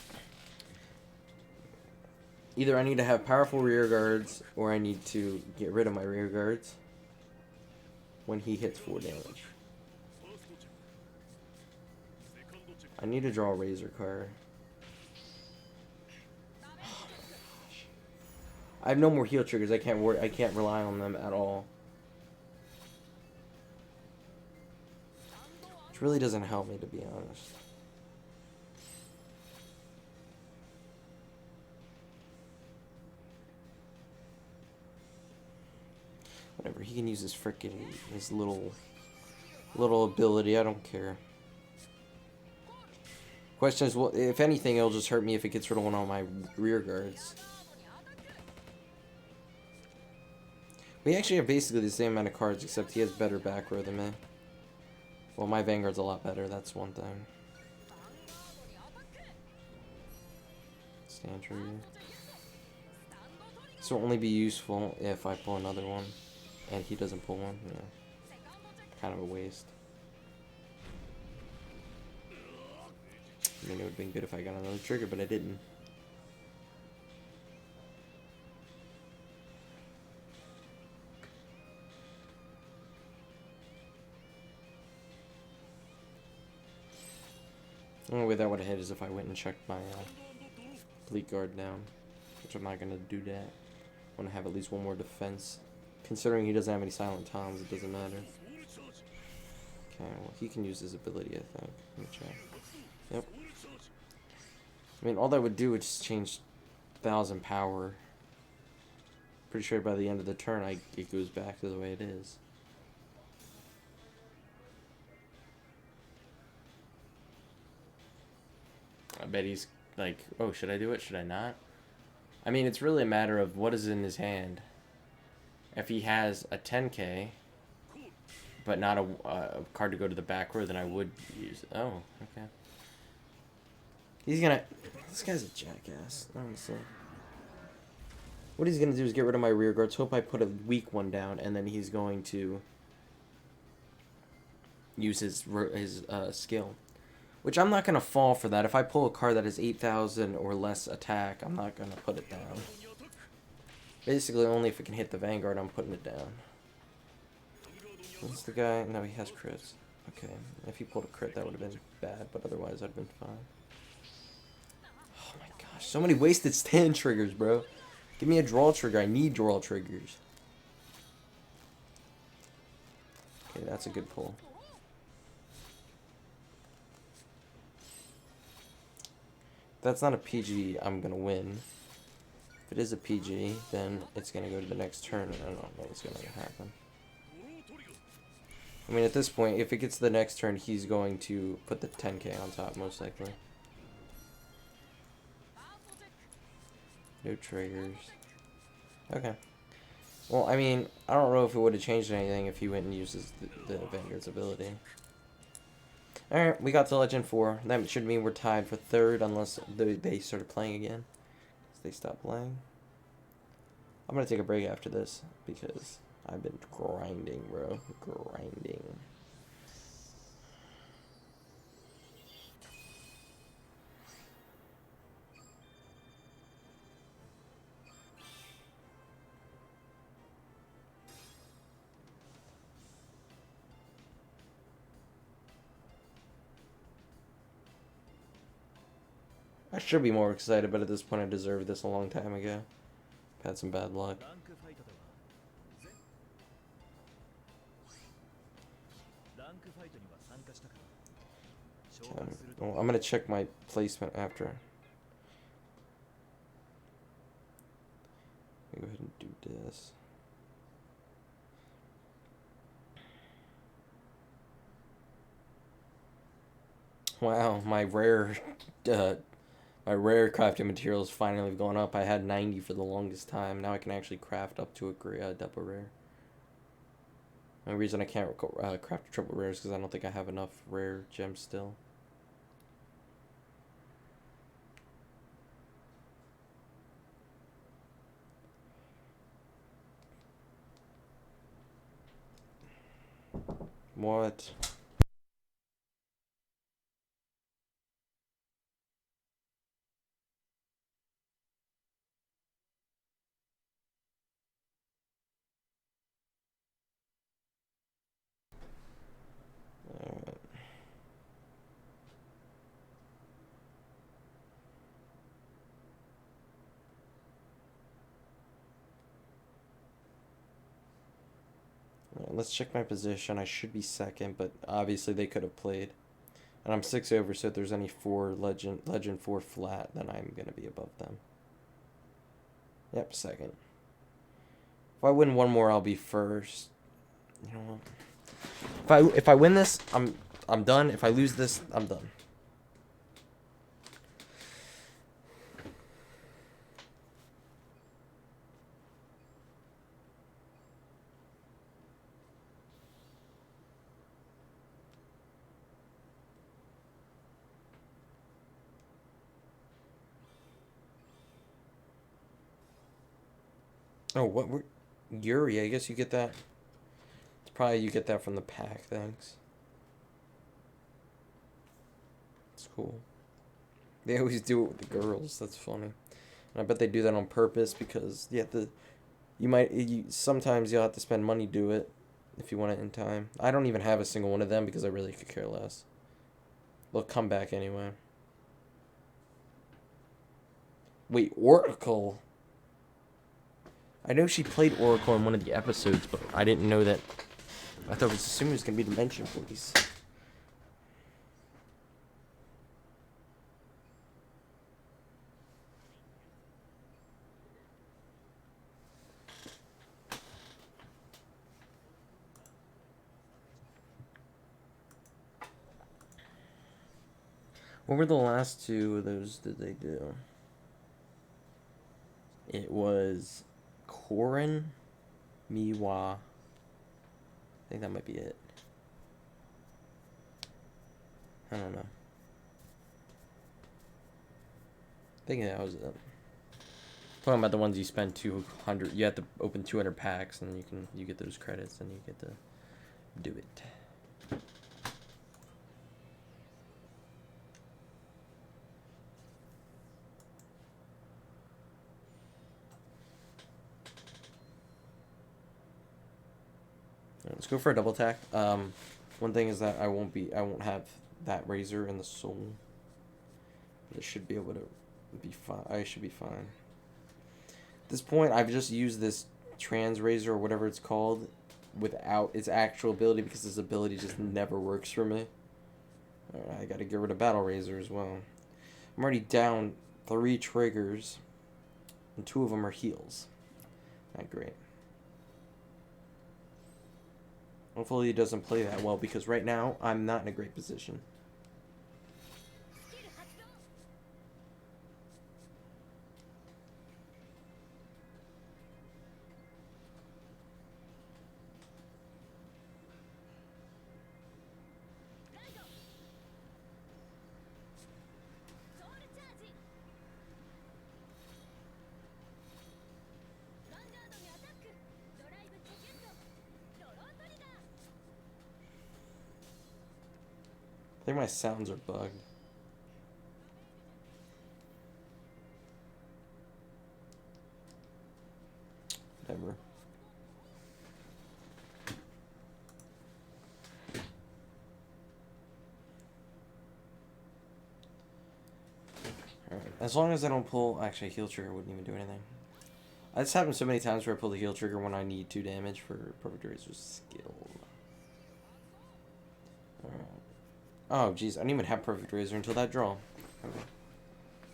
Either I need to have powerful rear guards, or I need to get rid of my rear guards when he hits 4 damage. I need to draw a Razor card. Oh my gosh. I have no more heal triggers. I can't rely on them at all. Which really doesn't help me, to be honest. Whatever, he can use his his little ability. I don't care. Question is, well, if anything, it'll just hurt me if it gets rid of one of my rear guards. We actually have basically the same amount of cards, except he has better back row than me. Well, my Vanguard's a lot better, that's one thing. Stand trigger. This will only be useful if I pull another one, and he doesn't pull one. Yeah. Kind of a waste. I mean, it would have been good if I got another trigger, but I didn't. The only way that would have hit is if I went and checked my Bleak Guard down, which I'm not going to do that. I want to have at least one more defense. Considering he doesn't have any Silent Toms, it doesn't matter. Okay, well, he can use his ability, I think. Let me check. Yep. I mean, all that would do is just change 1,000 power. Pretty sure by the end of the turn, it goes back to the way it is. I bet he's like, oh, should I do it? Should I not? I mean, it's really a matter of what is in his hand. If he has a 10k, but not a card to go to the back row, then I would use it. Oh, okay. He's gonna... This guy's a jackass, honestly. What he's gonna do is get rid of my rear guards, hope I put a weak one down, and then he's going to use his skill. Which I'm not gonna fall for that. If I pull a card that has 8,000 or less attack, I'm not gonna put it down. Basically, only if it can hit the Vanguard, I'm putting it down. What's the guy? No, he has crits. Okay, if he pulled a crit, that would have been bad, but otherwise, I'd been fine. Oh my gosh, so many wasted stand triggers, bro. Give me a draw trigger. I need draw triggers. Okay, that's a good pull. If that's not a PG, I'm gonna win. If it is a PG, then it's gonna go to the next turn, and I don't know what's gonna happen. I mean, at this point, if it gets to the next turn, he's going to put the 10k on top, most likely. No triggers. Okay. Well, I mean, I don't know if it would have changed anything if he went and uses the Vanguard's ability. Alright, we got to Legend 4. That should mean we're tied for third unless they started playing again. They stopped playing. I'm going to take a break after this because I've been grinding, bro. Grinding. I should be more excited, but at this point I deserved this a long time ago. I've had some bad luck. Okay. Well, I'm gonna check my placement after. Go ahead and do this. Wow, my rare crafting materials finally have gone up. I had 90 for the longest time. Now I can actually craft up to a double rare. The only reason I can't craft a triple rare is because I don't think I have enough rare gems still. What? Alright. Let's check my position. I should be second, but obviously they could have played. And I'm 6 over, so if there's any 4 legend 4 flat, then I'm going to be above them. Yep, second. If I win one more, I'll be first. You know what? If I win this, I'm done. If I lose this, I'm done. Oh, what? Yuri, I guess you get that. It's probably you get that from the pack, thanks. It's cool. They always do it with the girls. That's funny. And I bet they do that on purpose because sometimes you'll have to spend money to do it if you want it in time. I don't even have a single one of them because I really could care less. They'll come back anyway. Wait, Oracle. I know she played Oracle in one of the episodes, but I didn't know that. I thought it was assuming it was going to be Dimension Police. What were the last two of those did they do? It was Korin, Miwa. I think that might be it. I don't know. I think that was it. Talking about the ones you spend 200, you have to open 200 packs and you get those credits and you get to do it. Let's go for a double attack. One thing is that I won't have that razor in the soul. It should be able to be fine. I should be fine. At this point, I've just used this trans razor or whatever it's called without its actual ability because its ability just never works for me. Alright, I gotta get rid of battle razor as well. I'm already down 3 triggers, and 2 of them are heals. Not great. Hopefully he doesn't play that well because right now I'm not in a great position. I think my sounds are bugged. Whatever. Alright, as long as I don't pull... Actually, heal trigger wouldn't even do anything. This happened so many times where I pull the heal trigger when I need 2 damage for Perfect Razor's skill. Alright. Oh, jeez, I didn't even have Perfect Razor until that draw. Okay.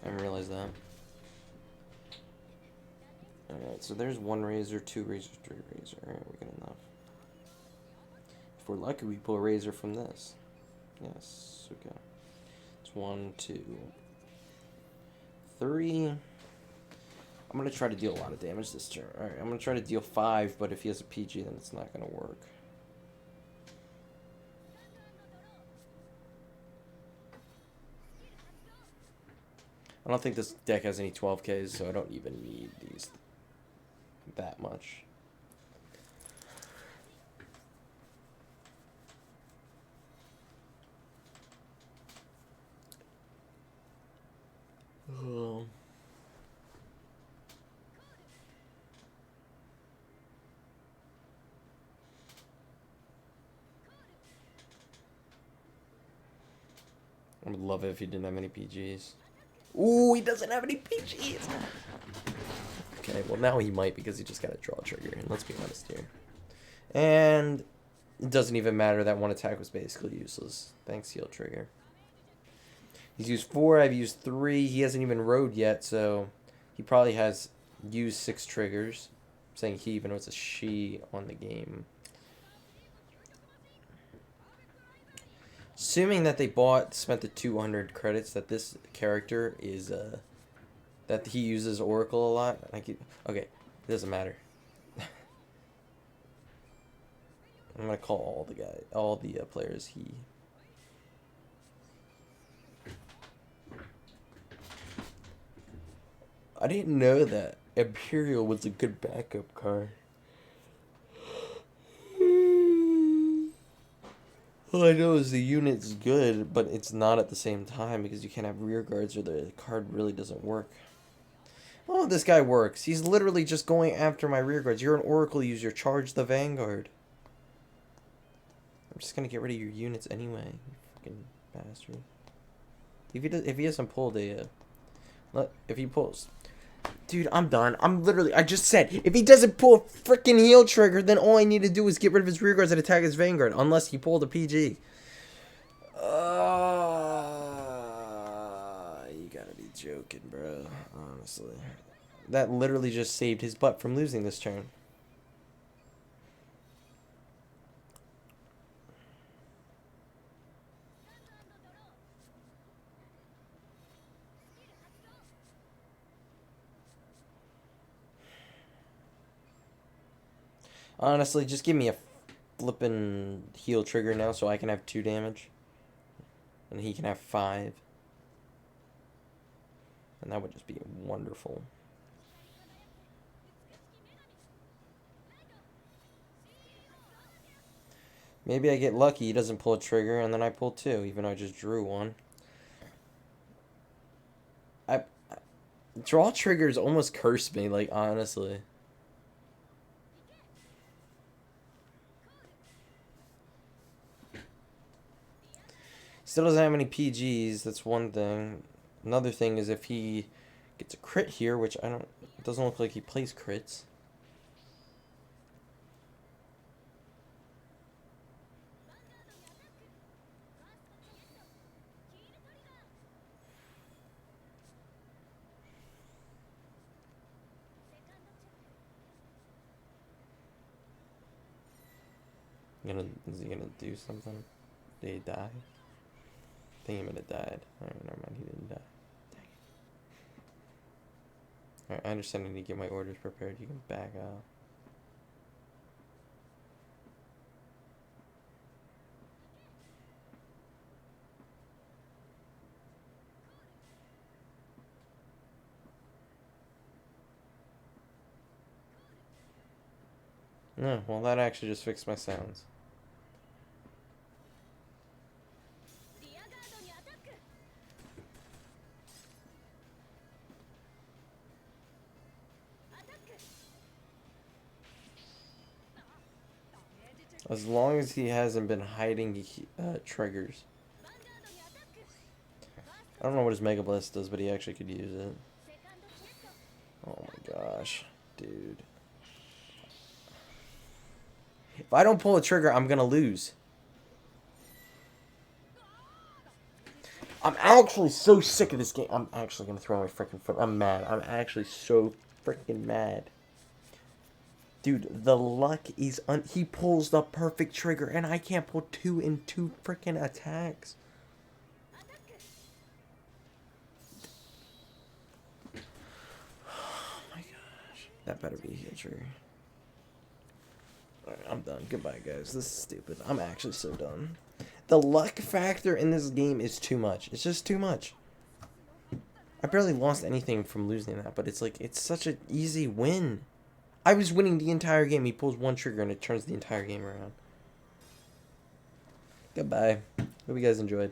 I didn't realize that. Alright, so there's 1 razor, 2 razor, 3 razor. Alright, we got enough. If we're lucky, we pull a razor from this. Yes, okay. It's 1, 2, 3. I'm going to try to deal a lot of damage this turn. Alright, I'm going to try to deal 5, but if he has a PG, then it's not going to work. I don't think this deck has any 12Ks, so I don't even need these that much. I'm I would love it if he didn't have any PGs. Ooh, he doesn't have any PGs! Okay, well now he might because he just got a draw trigger, and let's be honest here. And it doesn't even matter, that one attack was basically useless. Thanks, heal trigger. He's used 4, I've used 3, he hasn't even rode yet, so he probably has used 6 triggers. I'm saying he, even though it's a she on the game. Assuming that they spent the 200 credits, that this character is, that he uses Oracle a lot. Okay, it doesn't matter. I'm gonna call all the players he. I didn't know that Imperial was a good backup card. All I know is the unit's good, but it's not at the same time because you can't have rear guards or the card really doesn't work. Oh, this guy works. He's literally just going after my rear guards. You're an Oracle user. Charge the Vanguard. I'm just gonna get rid of your units anyway, you fucking bastard. If he hasn't pulled a, if he pulls, dude, I'm done. I just said, if he doesn't pull a freaking heal trigger, then all I need to do is get rid of his rear guards and attack his Vanguard, unless he pulled a PG. You gotta be joking, bro. Honestly, that literally just saved his butt from losing this turn. Honestly, just give me a flippin' heal trigger now so I can have 2 damage. And he can have 5. And that would just be wonderful. Maybe I get lucky, he doesn't pull a trigger, and then I pull 2, even though I just drew 1. Draw triggers almost cursed me, like, honestly. Still doesn't have any PGs, that's one thing. Another thing is if he gets a crit here, which it doesn't look like he plays crits. Is he gonna do something? Did he die? I think he might have died. Alright, never mind, he didn't die. Dang it. Alright, I understand I need to get my orders prepared. You can back out. No, well that actually just fixed my sounds. As long as he hasn't been hiding triggers. I don't know what his Mega Blast does, but he actually could use it. Oh my gosh, dude. If I don't pull a trigger, I'm gonna lose. I'm actually so sick of this game. I'm actually gonna throw my freaking foot. I'm mad. I'm actually so freaking mad. Dude, the luck is he pulls the perfect trigger, and I can't pull 2 in 2 freaking attacks. Oh my gosh. That better be a heal trigger. Alright, I'm done. Goodbye, guys. This is stupid. I'm actually so done. The luck factor in this game is too much. It's just too much. I barely lost anything from losing that, but it's like, it's such an easy win. I was winning the entire game. He pulls one trigger and it turns the entire game around. Goodbye. Hope you guys enjoyed.